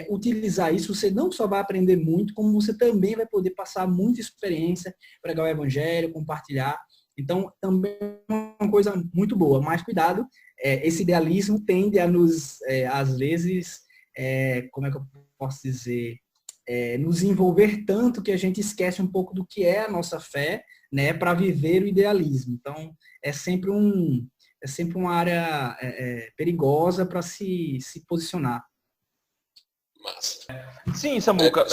utilizar isso, você não só vai aprender muito, como você também vai poder passar muita experiência, pregar o evangelho, compartilhar. Então, também é uma coisa muito boa, mas cuidado, esse idealismo tende a nos, às vezes, como é que eu posso dizer, nos envolver tanto que a gente esquece um pouco do que é a nossa fé, né, para viver o idealismo. Então, é sempre uma área perigosa para se posicionar. Massa. Sim, Samuca,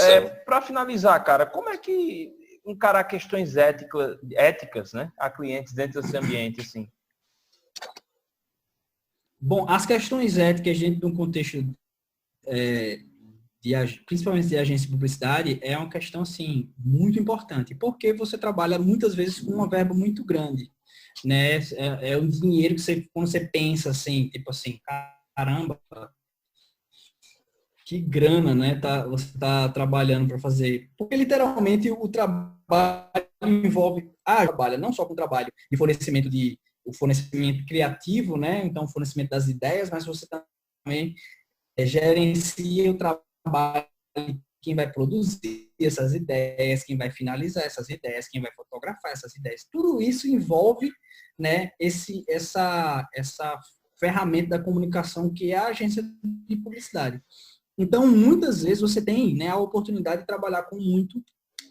para finalizar, cara, como é que encarar questões éticas, né, a clientes dentro desse ambiente, assim? Bom, as questões éticas dentro de um contexto, principalmente de agência de publicidade, é uma questão, assim, muito importante, porque você trabalha muitas vezes com uma verba muito grande, né? É um dinheiro que quando você pensa, assim, tipo assim, caramba, que grana, né? Você está trabalhando para fazer. Porque literalmente o trabalho envolve. Trabalha não só com o trabalho de o fornecimento criativo, né? Então, o fornecimento das ideias, mas você também gerencia o trabalho de quem vai produzir essas ideias, quem vai finalizar essas ideias, quem vai fotografar essas ideias. Tudo isso envolve, né, essa ferramenta da comunicação que é a agência de publicidade. Então, muitas vezes você tem, né, a oportunidade de trabalhar com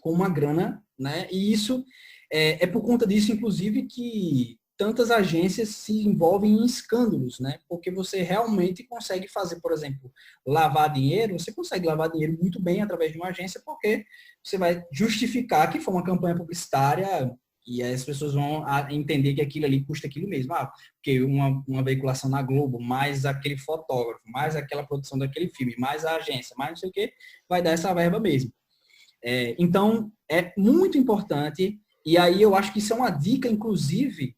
uma grana, né? E isso é por conta disso, inclusive, que tantas agências se envolvem em escândalos, né? Porque você realmente consegue fazer, por exemplo, lavar dinheiro, você consegue lavar dinheiro muito bem através de uma agência, porque você vai justificar que foi uma campanha publicitária e aí as pessoas vão entender que aquilo ali custa aquilo mesmo. Porque uma veiculação na Globo, mais aquele fotógrafo, mais aquela produção daquele filme, mais a agência, mais não sei o que, vai dar essa verba mesmo. Então, é muito importante, e aí eu acho que isso é uma dica, inclusive,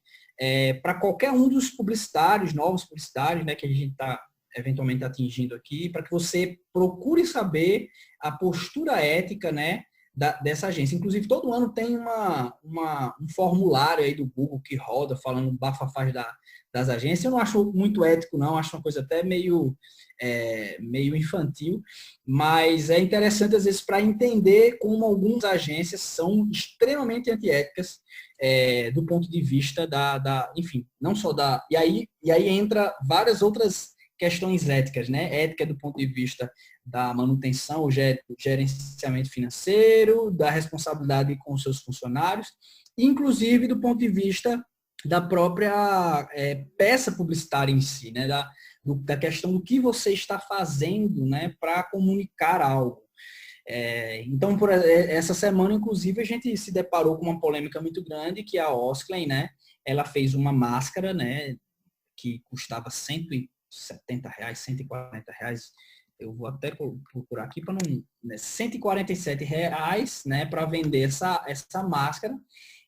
para qualquer um dos publicitários, novos publicitários, né, que a gente está eventualmente atingindo aqui, para que você procure saber a postura ética, né, dessa agência. Inclusive, todo ano tem um formulário aí do Google que roda falando bafafás das agências. Eu não acho muito ético, não. Acho uma coisa até meio infantil, mas é interessante, às vezes, para entender como algumas agências são extremamente antiéticas do ponto de vista enfim, não só da... E aí entra várias outras questões éticas, né? Ética do ponto de vista da manutenção, o gerenciamento financeiro, da responsabilidade com os seus funcionários, inclusive do ponto de vista da própria peça publicitária em si, né? Da questão do que você está fazendo, né, para comunicar algo. Então, essa semana, inclusive, a gente se deparou com uma polêmica muito grande, que a Osklen, né, ela fez uma máscara, né, que custava R$170, R$140, eu vou até procurar aqui para não... Né, R$147, né, para vender essa máscara.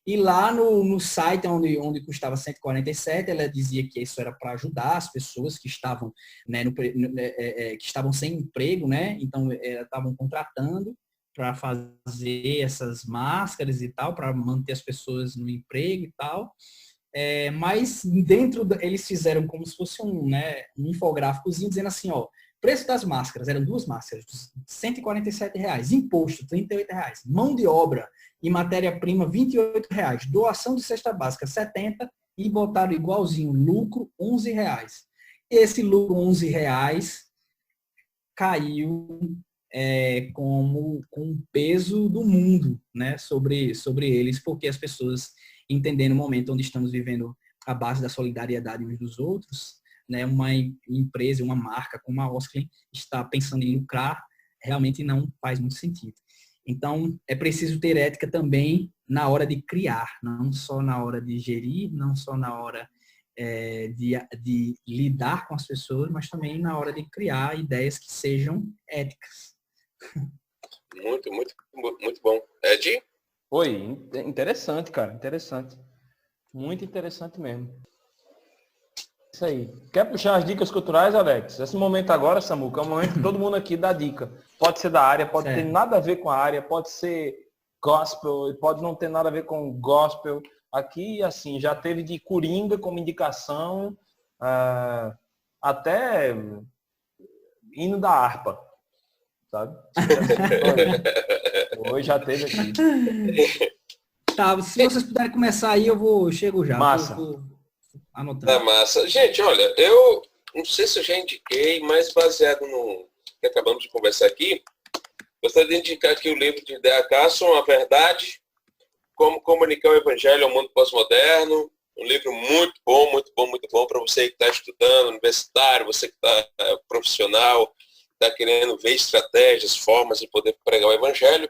E lá no site onde custava 147, ela dizia que isso era para ajudar as pessoas que estavam, né, que estavam sem emprego, né? Então, estavam contratando para fazer essas máscaras e tal, para manter as pessoas no emprego e tal. Mas eles fizeram como se fosse um infográficozinho dizendo assim, ó, preço das máscaras, eram 2 máscaras, R$147, imposto, R$38, mão de obra e matéria-prima, R$28, doação de cesta básica, R$70, e botaram igualzinho, lucro, R$11. Esse lucro, R$11, caiu com o peso do mundo, né, sobre eles, porque as pessoas, entendendo o momento onde estamos vivendo a base da solidariedade uns dos outros, né, uma empresa, uma marca como a Osklen está pensando em lucrar, realmente não faz muito sentido. Então, é preciso ter ética também na hora de criar, não só na hora de gerir, não só na hora de lidar com as pessoas, mas também na hora de criar ideias que sejam éticas. Muito, muito, muito bom. Ed? Oi, interessante, cara, interessante. Muito interessante mesmo. Isso aí. Quer puxar as dicas culturais, Alex? Esse momento agora, Samuca, é o momento que todo mundo aqui dá dica. Pode ser da área, pode ter nada a ver com a área, pode ser gospel, pode não ter nada a ver com gospel. Aqui, assim, já teve de Coringa como indicação, até hino da harpa, sabe? Hoje já teve aqui. Tá, se vocês puderem começar aí, eu chego já. Massa. Anotando. Tá massa. Gente, olha, eu não sei se eu já indiquei, mas baseado no que acabamos de conversar aqui, gostaria de indicar aqui o livro de D.A. Carson, A Verdade, Como Comunicar o Evangelho ao Mundo Pós-Moderno. Um livro muito bom, muito bom, muito bom para você que está estudando, universitário, você que está profissional, está querendo ver estratégias, formas de poder pregar o Evangelho.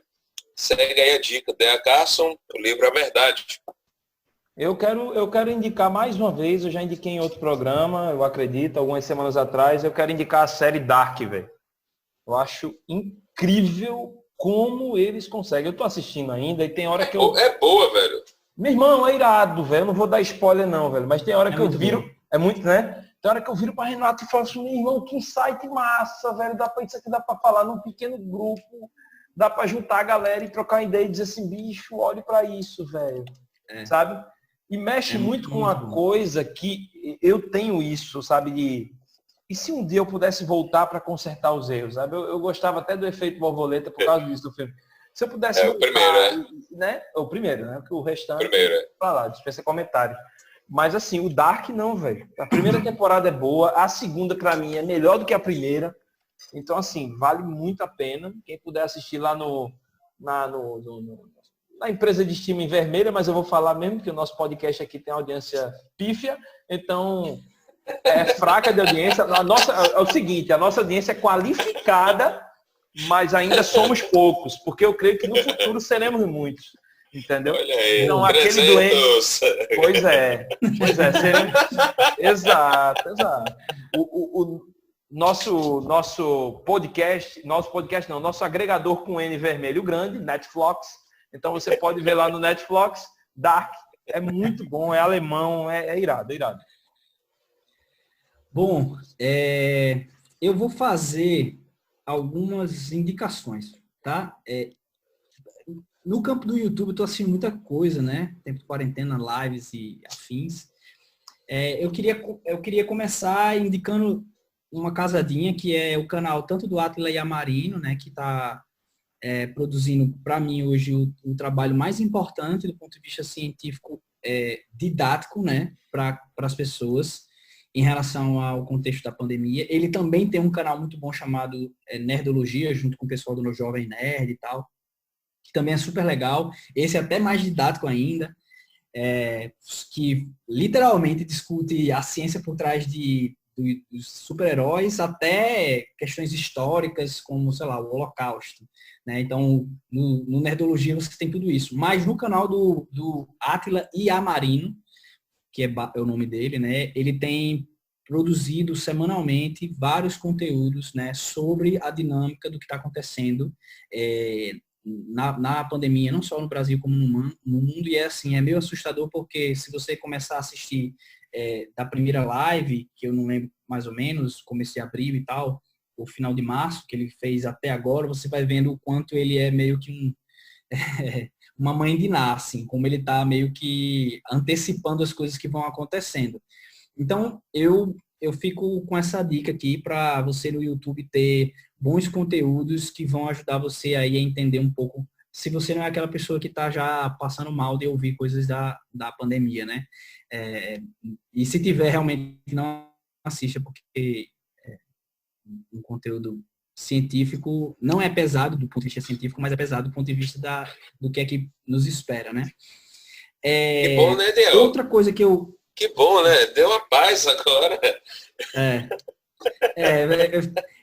Segue aí a dica, D.A. Carson, o livro A Verdade. Eu quero indicar mais uma vez, eu já indiquei em outro programa, eu acredito, algumas semanas atrás, eu quero indicar a série Dark, velho. Eu acho incrível como eles conseguem. Eu tô assistindo ainda e tem hora que eu... É boa, velho. Meu irmão, é irado, velho. Eu não vou dar spoiler não, velho. Mas tem hora que eu viro... Bom. É muito, né? Tem hora que eu viro para Renato e falo assim, meu irmão, que insight massa, velho. Isso aqui dá para falar num pequeno grupo. Dá para juntar a galera e trocar uma ideia e dizer assim, bicho, olhe para isso, velho. Sabe? E mexe muito com uma coisa que eu tenho isso, sabe? E se um dia eu pudesse voltar para consertar os erros, sabe? Eu gostava até do efeito borboleta por causa disso do filme. Se eu pudesse voltar, o primeiro, né? O primeiro, né? Porque o restante, primeiro. pra lá, dispensa comentário. Mas assim, o Dark não, velho. A primeira temporada é boa, a segunda para mim é melhor do que a primeira. Então assim, vale muito a pena. Quem puder assistir lá na empresa de streaming vermelha, mas eu vou falar mesmo que o nosso podcast aqui tem audiência pífia, então é fraca de audiência. É o seguinte, a nossa audiência é qualificada, mas ainda somos poucos, porque eu creio que no futuro seremos muitos, entendeu? Olha aí, então, aquele doente... Pois é, seremos... Exato. O nosso podcast, nosso agregador com N vermelho grande, Netflix. Então você pode ver lá no Netflix, Dark, é muito bom, é alemão, é irado, é irado. Bom, eu vou fazer algumas indicações, tá? no campo do YouTube eu tô assistindo muita coisa, né? Tempo de quarentena, lives e afins. Eu queria começar indicando uma casadinha, que é o canal tanto do Átila Yamarino, né? Que está produzindo, para mim, hoje, o trabalho mais importante do ponto de vista científico didático, né? Para as pessoas em relação ao contexto da pandemia. Ele também tem um canal muito bom chamado Nerdologia, junto com o pessoal do No Jovem Nerd e tal, que também é super legal. Esse é até mais didático ainda, que literalmente discute a ciência por trás dos super-heróis até questões históricas, como, sei lá, o Holocausto. Né? Então, no Nerdologia você tem tudo isso. Mas no canal do Átila Yamarino, que é o nome dele, né? Ele tem produzido semanalmente vários conteúdos, né, sobre a dinâmica do que está acontecendo na pandemia, não só no Brasil como no mundo, e assim, é meio assustador porque se você começar a assistir da primeira live, que eu não lembro mais ou menos, comecei a abril e tal, o final de março, que ele fez até agora, você vai vendo o quanto ele é meio que uma mãe de Ná, assim, como ele está meio que antecipando as coisas que vão acontecendo. Então, eu fico com essa dica aqui para você no YouTube ter bons conteúdos que vão ajudar você aí a entender um pouco, se você não é aquela pessoa que está já passando mal de ouvir coisas da pandemia, né? E se tiver, realmente não assista, porque um conteúdo científico não é pesado do ponto de vista científico, mas é pesado do ponto de vista do que é que nos espera, né? Que bom, né, Del? Outra coisa que eu... Que bom, né? Deu uma paz agora.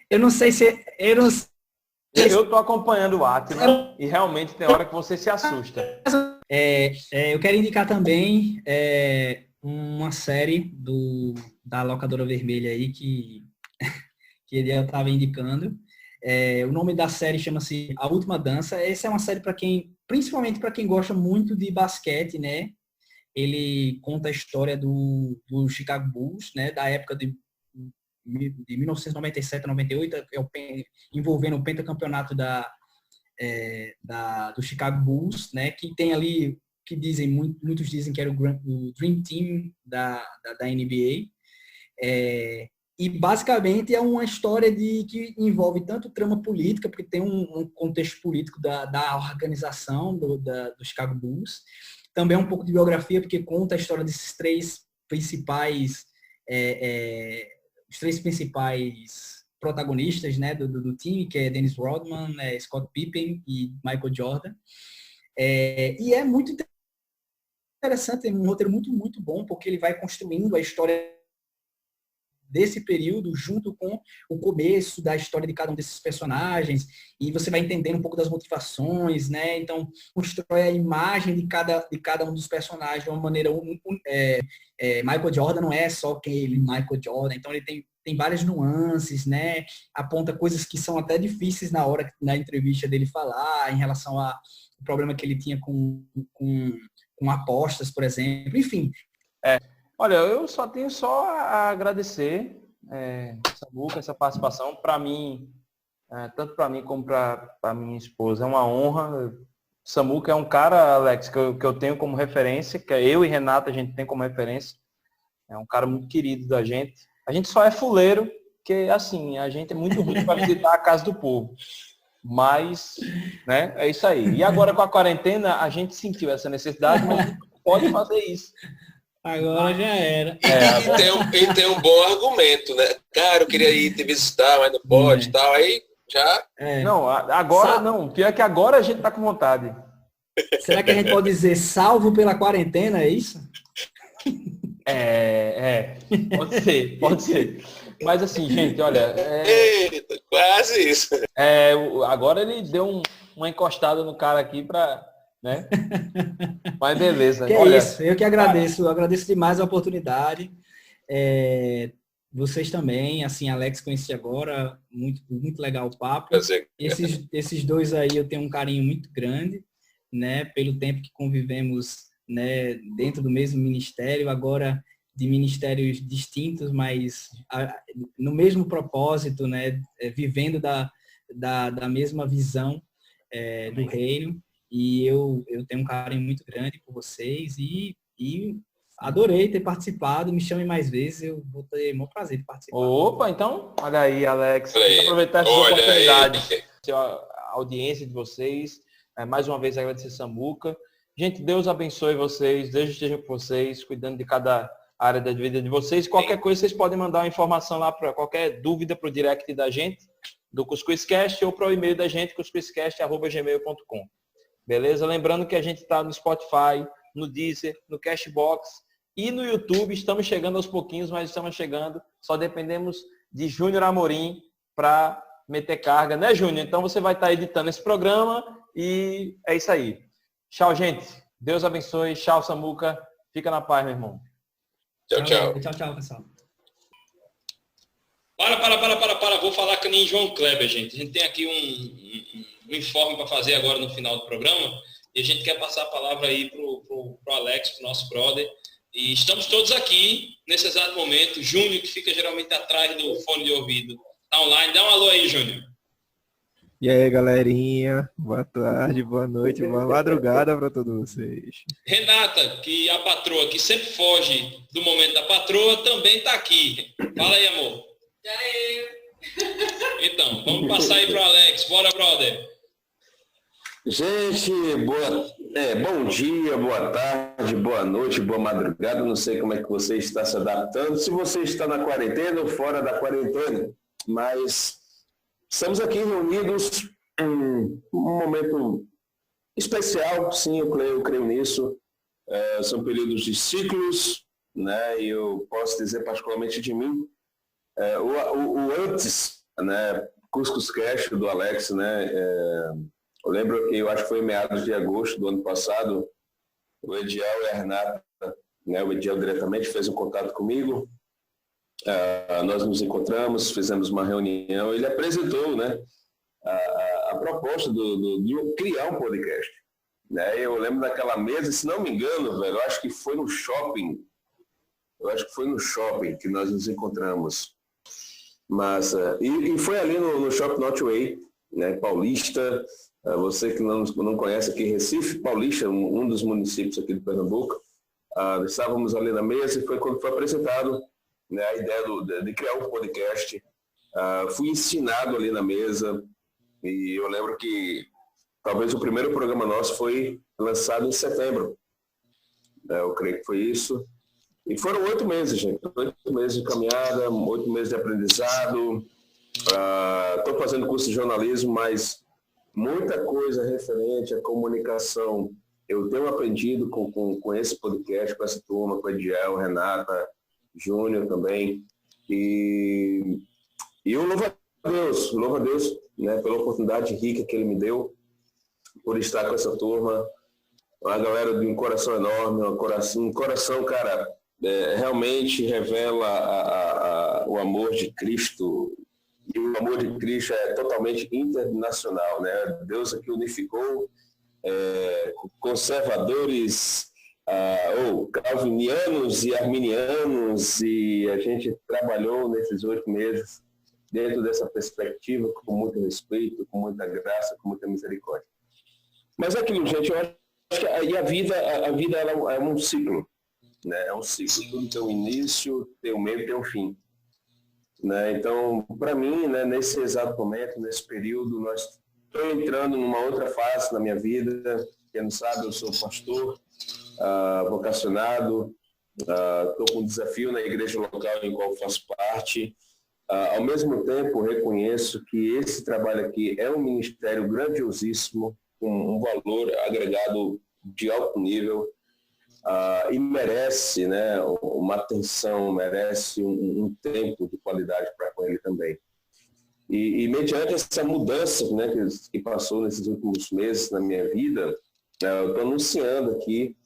Eu não sei se... Eu tô acompanhando o Átila e realmente tem hora que você se assusta. Eu quero indicar também uma série da Locadora Vermelha aí que ele estava indicando. O nome da série chama-se A Última Dança. Essa é uma série principalmente para quem gosta muito de basquete, né? Ele conta a história do Chicago Bulls, né? Da época de 1997 a 98, envolvendo o pentacampeonato do Chicago Bulls, né? Que tem ali, que muitos dizem que era o Dream Team da NBA. E basicamente é uma história que envolve tanto trama política, porque tem um contexto político da organização do Chicago Bulls, também um pouco de biografia, porque conta a história desses três principais protagonistas, né, do time, que é Dennis Rodman, Scott Pippen e Michael Jordan. E é muito interessante, é um roteiro muito, muito bom, porque ele vai construindo a história desse período junto com o começo da história de cada um desses personagens, e você vai entendendo um pouco das motivações, né? Então, constrói a imagem de cada um dos personagens de uma maneira... Michael Jordan não é só aquele Michael Jordan, então ele tem várias nuances, né? Aponta coisas que são até difíceis na entrevista dele falar, em relação ao problema que ele tinha com apostas, por exemplo, enfim. Olha, eu só tenho a agradecer, Samuca, essa participação. Para mim, tanto para mim como para minha esposa, é uma honra. Samuca é um cara, Alex, que eu tenho como referência, que eu e Renata a gente tem como referência. É um cara muito querido da gente. A gente só é fuleiro, porque assim, a gente é muito ruim para visitar a casa do povo. Mas, né, é isso aí. E agora com a quarentena, a gente sentiu essa necessidade, mas a gente pode fazer isso. Agora já era. E tem um bom argumento, né? Cara, eu queria ir te visitar, mas não pode e tal. Aí já... Não, agora não. Pior que agora a gente tá com vontade. Será que a gente pode dizer salvo pela quarentena, é isso? Pode ser. Mas assim, gente, olha... Eita, quase isso. Agora ele deu uma encostada no cara aqui pra... né? Mas beleza. Olha, isso, eu que agradeço. Eu agradeço demais a oportunidade. Vocês também, assim, Alex conheci agora, muito, muito legal o papo. Esses dois aí eu tenho um carinho muito grande, né? Pelo tempo que convivemos, né? Dentro do mesmo ministério, agora de ministérios distintos, mas no mesmo propósito, né? Vivendo da mesma visão do reino. E eu tenho um carinho muito grande por vocês e adorei ter participado. Me chamem mais vezes, eu vou ter o maior prazer de participar. Opa, então, olha aí, Alex. Olha aí. Tem que aproveitar essas Olha oportunidades. aí. A audiência de vocês. Mais uma vez agradecer Samuca. Gente, Deus abençoe vocês. Deus esteja com vocês, cuidando de cada área da vida de vocês. Qualquer coisa, vocês podem mandar uma informação lá para qualquer dúvida para o direct da gente, do CuscuzCast, ou para o e-mail da gente, cuscuzcast@gmail.com. Beleza? Lembrando que a gente está no Spotify, no Deezer, no Cashbox e no YouTube. Estamos chegando aos pouquinhos, mas estamos chegando. Só dependemos de Júnior Amorim para meter carga, né, Júnior? Então você vai estar editando esse programa e é isso aí. Tchau, gente. Deus abençoe. Tchau, Samuca. Fica na paz, meu irmão. Tchau, tchau. Tchau, pessoal. Para. Vou falar que nem João Kleber, gente. A gente tem aqui um informe para fazer agora no final do programa e a gente quer passar a palavra aí pro Alex, pro nosso brother. E estamos todos aqui nesse exato momento. Júnior, que fica geralmente atrás do fone de ouvido, tá online. Dá um alô aí, Júnior. E aí, galerinha, boa tarde, boa noite, boa madrugada para todos vocês. Renata, que é a patroa, que sempre foge do momento da patroa, também está aqui. Fala aí, amor. Já eu. Então, vamos passar aí pro Alex. Bora, brother. Gente, bom dia, boa tarde, boa noite, boa madrugada. Não sei como é que você está se adaptando, se você está na quarentena ou fora da quarentena, mas estamos aqui reunidos em um momento especial, sim, eu creio nisso. São períodos de ciclos, né? E eu posso dizer particularmente de mim, o antes, né? CuscuzCast do Alex, né? Eu lembro que eu acho que foi em meados de agosto do ano passado, o Ediel e a Renata, né? O Ediel diretamente fez um contato comigo. Nós nos encontramos, fizemos uma reunião, ele apresentou, né, a proposta de criar um podcast. Né? Eu lembro daquela mesa, se não me engano, velho, eu acho que foi no shopping que nós nos encontramos. Mas, e foi ali no Shopping Northway, né, Paulista. Você que não conhece aqui, Recife, Paulista, um dos municípios aqui de Pernambuco. Estávamos ali na mesa e foi quando foi apresentado, né, a ideia de criar um podcast. Fui ensinado ali na mesa e eu lembro que talvez o primeiro programa nosso foi lançado em setembro. Eu creio que foi isso. E foram 8 meses, gente. 8 meses de caminhada, 8 meses de aprendizado. Estou fazendo curso de jornalismo, mas muita coisa referente à comunicação eu tenho aprendido com esse podcast, com essa turma, com a Ediel, Renata, Júnior também, e eu louvo a Deus, né, pela oportunidade rica que ele me deu, por estar com essa turma, uma galera de um coração enorme, um coração, cara, realmente revela o amor de Cristo, e o amor de Cristo é totalmente internacional, né? Deus aqui unificou conservadores, ou calvinianos e arminianos, e a gente trabalhou nesses 8 meses dentro dessa perspectiva com muito respeito, com muita graça, com muita misericórdia. Mas é aquilo, gente, eu acho que a vida ela é um ciclo, né? É um ciclo, tudo tem um início, tem um meio e tem um fim. Né? Então, para mim, né, nesse exato momento, nesse período, nós estamos entrando numa outra fase na minha vida. Quem não sabe, eu sou pastor, vocacionado, estou com um desafio na igreja local em qual faço parte. Ao mesmo tempo, reconheço que esse trabalho aqui é um ministério grandiosíssimo, com um valor agregado de alto nível, e merece, né, uma atenção, merece um tempo de qualidade para com ele também. E mediante essa mudança, né, que passou nesses últimos meses na minha vida, eu estou anunciando aqui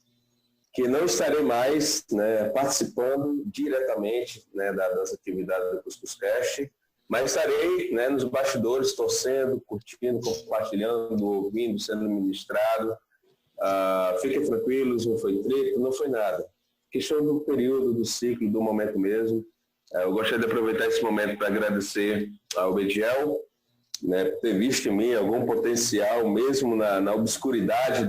que não estarei mais, né, participando diretamente, né, das atividades do CuscuzCast, mas estarei, né, nos bastidores, torcendo, curtindo, compartilhando, ouvindo, sendo ministrado. Fiquem tranquilos, não foi treta, não foi nada. Questão do período, do ciclo, do momento mesmo. Eu gostaria de aproveitar esse momento para agradecer ao Ediel, né, por ter visto em mim algum potencial, mesmo na obscuridade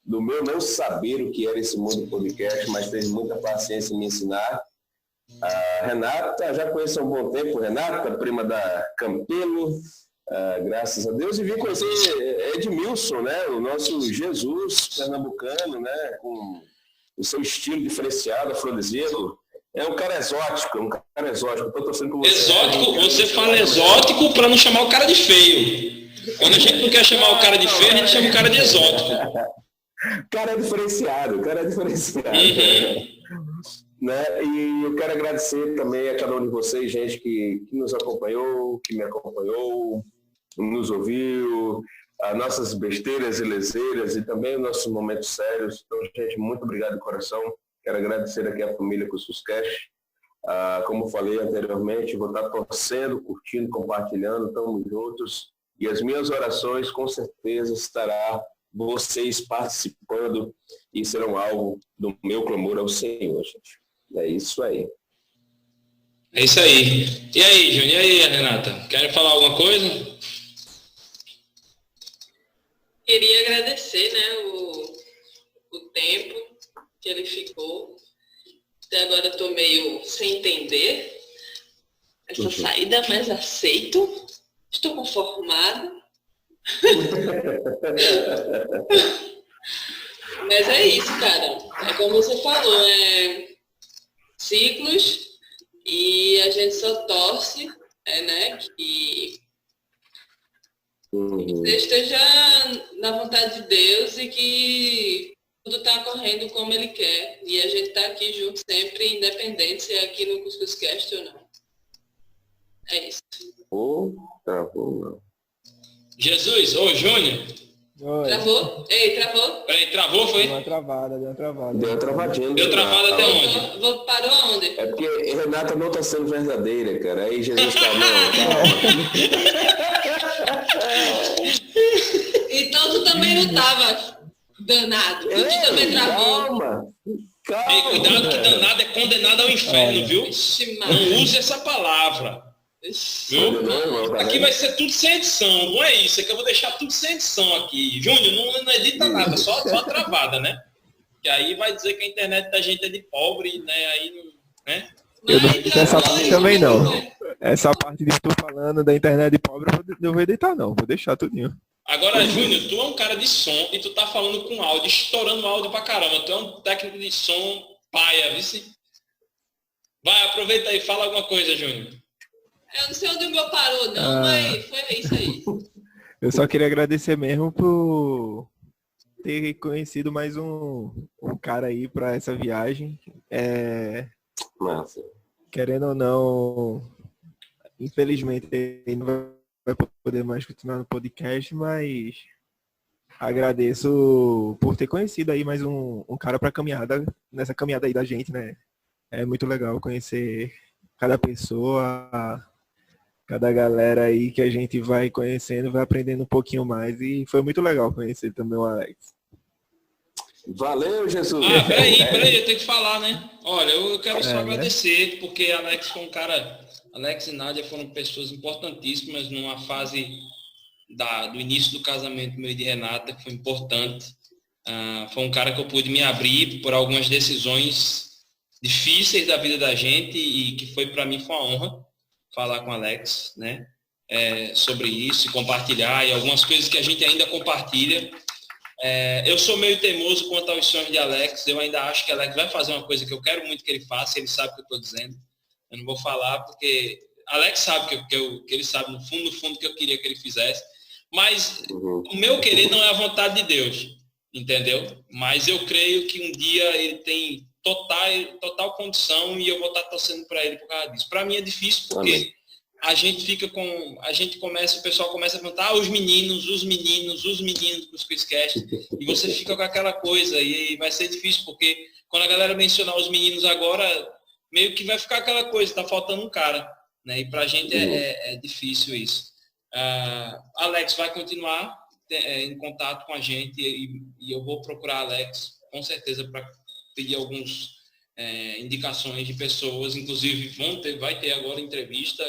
do meu não saber o que era esse mundo podcast, mas teve muita paciência em me ensinar. A Renata, já conheço há um bom tempo, Renata, prima da Campelo, graças a Deus, e vim conhecer Edmilson, né, o nosso Jesus pernambucano, né, com o seu estilo diferenciado, afrodisíaco. É um cara exótico, Estou torcendo por você. Exótico, você fala exótico para não chamar o cara de feio. Quando a gente não quer chamar o cara de feio, a gente chama o cara de exótico. Cara é diferenciado. Né? E eu quero agradecer também a cada um de vocês, gente, que nos acompanhou, que me acompanhou, nos ouviu, as nossas besteiras e leseiras e também os nossos momentos sérios. Então, gente, muito obrigado de coração. Quero agradecer aqui a família Cuscuzcast. Como falei anteriormente, vou estar torcendo, curtindo, compartilhando, estamos juntos. E as minhas orações, com certeza, estará vocês participando e serão alvo do meu clamor ao Senhor, gente. É isso aí. É isso aí. E aí, Júnior? E aí, Renata? Querem falar alguma coisa? Queria agradecer, né, o tempo que ele ficou. Até agora estou meio sem entender essa saída, mas aceito. Estou conformado. Mas é isso, cara. É como você falou, ciclos, e a gente só torce, né, que você esteja na vontade de Deus e que tudo está correndo como Ele quer. E a gente está aqui junto sempre, independente se é aqui no Cuscuzcast ou não. É isso. Travou, não. Jesus, Júnior. Oi. Travou? Ei, travou? Peraí, travou, foi? Deu uma travada. Deu uma travadinha. Deu travada até onde? Parou aonde? É porque Renata não está sendo verdadeira, cara. Aí Jesus está, não. Então tu também não tava danado. Tu também travou. Calma. Ei, cuidado que danado é condenado ao inferno, viu? Ixi, Não use essa palavra. Viu? Aqui vai ser tudo sem edição, não é isso, é que eu vou deixar tudo sem edição aqui. Júnior, não edita nada, só travada, né? Que aí vai dizer que a internet da gente é de pobre, né? Aí, né? Eu não edito essa parte também, não. Essa parte de tu falando da internet de pobre, eu não vou editar, não. Vou deixar tudinho. Agora, Júnior, tu é um cara de som e tu tá falando com áudio, estourando áudio pra caramba. Tu é um técnico de som paia, viu? Vai, aproveita aí, fala alguma coisa, Júnior. Eu não sei onde o meu parou, não, mas foi isso aí. Eu só queria agradecer mesmo por ter conhecido mais um cara aí para essa viagem. Massa. Querendo ou não, infelizmente ele não vai poder mais continuar no podcast, mas agradeço por ter conhecido aí mais um cara para caminhada, nessa caminhada aí da gente, né? É muito legal conhecer cada pessoa, cada galera aí que a gente vai conhecendo, vai aprendendo um pouquinho mais, e foi muito legal conhecer também o Alex. Valeu, Jesus! Peraí, eu tenho que falar, né? Olha, eu quero só agradecer, porque Alex foi um cara... Alex e Nádia foram pessoas importantíssimas numa fase do início do casamento meu e de Renata, que foi importante. Foi um cara que eu pude me abrir por algumas decisões difíceis da vida da gente, e que foi para mim foi uma honra falar com o Alex, né? Sobre isso, e compartilhar, e algumas coisas que a gente ainda compartilha. Eu sou meio teimoso quanto aos sonhos de Alex. Eu ainda acho que Alex vai fazer uma coisa que eu quero muito que ele faça, ele sabe o que eu estou dizendo. Eu não vou falar porque Alex sabe que ele sabe no fundo que eu queria que ele fizesse. Mas o meu querer não é a vontade de Deus, entendeu? Mas eu creio que um dia ele tem total condição, e eu vou estar torcendo para ele por causa disso. Para mim é difícil porque Amém. O pessoal começa a perguntar, os meninos do Cuscuzcast, e você fica com aquela coisa, e vai ser difícil, porque quando a galera mencionar os meninos agora, meio que vai ficar aquela coisa, tá faltando um cara, né? E pra gente é difícil isso. Alex vai continuar em contato com a gente, e eu vou procurar Alex, com certeza, para pedir algumas indicações de pessoas, inclusive vai ter agora entrevista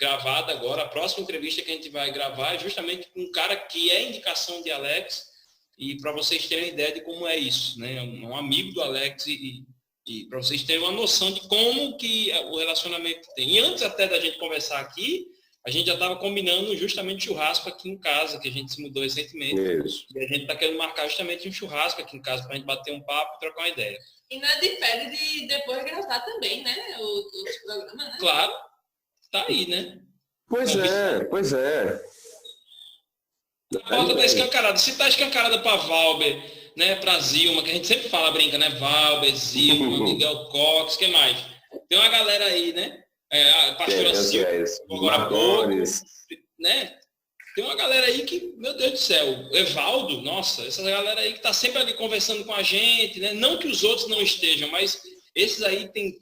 gravada agora. A próxima entrevista que a gente vai gravar é justamente com um cara que é indicação de Alex, e para vocês terem uma ideia de como é isso, né? Um amigo do Alex e para vocês terem uma noção de como que o relacionamento tem. E antes até da gente conversar aqui, a gente já estava combinando justamente churrasco aqui em casa, que a gente se mudou recentemente. Isso. E a gente está querendo marcar justamente um churrasco aqui em casa para a gente bater um papo e trocar uma ideia. E nada impede de depois gravar também, né? Os programas, né? Claro, tá aí, né? Pois é. A porta tá escancarada. Se tá escancarada para Valber, né, para Zilma, que a gente sempre fala, brinca, né? Valber, Zilma, Miguel Cox, quem mais? Tem uma galera aí, né? A pastora Silva, agora pouco, né? Tem uma galera aí que, meu Deus do céu, Evaldo, nossa, essa galera aí que tá sempre ali conversando com a gente, né? Não que os outros não estejam, mas esses aí tem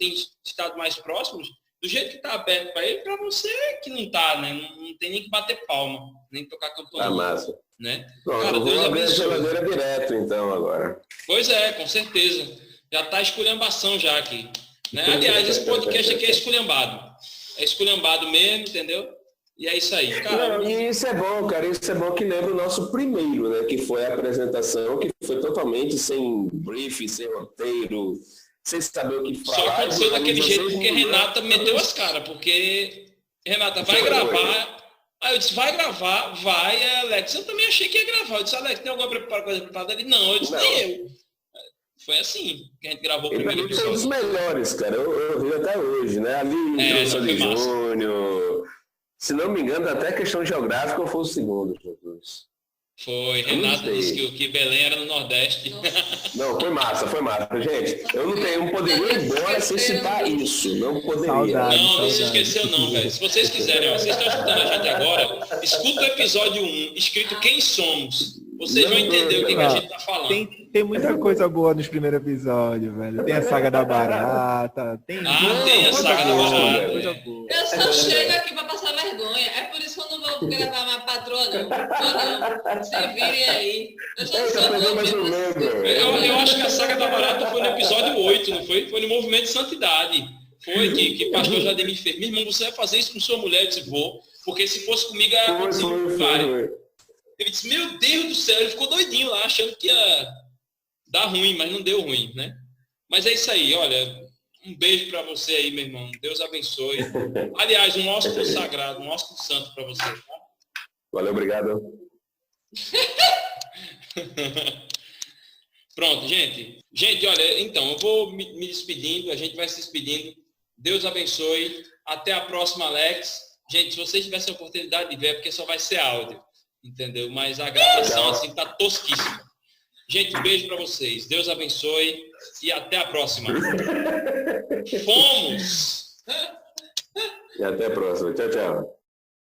estado mais próximos, do jeito que tá aberto para ele, para você que não tá, né? Não tem nem que bater palma, nem tocar campainha. Tá massa. Né? Pronto, Cara, eu vou Deus abrir a abençoe. geladeira direto, então, agora. Pois é, com certeza. Já tá esculhambação já aqui. Né? Aliás, esse podcast aqui é esculhambado. É esculhambado mesmo, entendeu? E é isso aí, cara. Não, e isso é bom, cara. Isso é bom que lembra o nosso primeiro, né? Que foi a apresentação, que foi totalmente sem brief, sem roteiro, sem saber o que falar. Só aconteceu daquele jeito porque Renata meteu as caras, porque Renata vai gravar. Aí eu disse, vai gravar, vai, Alex. Eu também achei que ia gravar. Eu disse, Alex, tem alguma coisa preparada? Ele, não. Eu disse, nem eu. Foi assim que a gente gravou o primeiro Ele foi um dos episódio. melhores, cara. Eu vi até hoje, né? Ali, Professor de Júnior. Se não me engano, até questão geográfica foi o segundo, Jesus. Foi. Renata disse que Belém era no Nordeste. Não, foi massa. Gente, eu não poderia ir embora sem citar isso. Não poderia. Saudade. Não se esqueceu não, velho. Se vocês quiserem, ó, vocês estão escutando a gente agora, escuta o episódio 1, escrito Quem Somos. Vocês vão entender o que a gente tá falando. Tem muita coisa boa nos primeiros episódios, velho. Tem a saga da barata, tem a saga da barata. coisa boa. Eu só chego aqui para passar vergonha. É por isso que eu não vou gravar mais patroa, não. Se virem aí. Eu já sou Eu acho que a saga da barata foi no episódio 8, não foi? Foi no Movimento de Santidade. Foi que o pastor Jademir fez. Meu irmão, você vai fazer isso com sua mulher? Eu disse, vou. Porque se fosse comigo, ia acontecer o contrário. Ele disse, meu Deus do céu, ele ficou doidinho lá, achando que ia dar ruim, mas não deu ruim, né? Mas é isso aí, olha, um beijo para você aí, meu irmão. Deus abençoe. Aliás, um ósculo sagrado, um ósculo santo para você, tá? Valeu, obrigado. Pronto, gente. Gente, olha, então, eu vou me despedindo, a gente vai se despedindo. Deus abençoe. Até a próxima, Alex. Gente, se vocês tivessem a oportunidade de ver, é porque só vai ser áudio. Entendeu? Mas a gravação assim tá tosquíssima. Gente, um beijo para vocês. Deus abençoe e até a próxima. Fomos! E até a próxima. Tchau, tchau.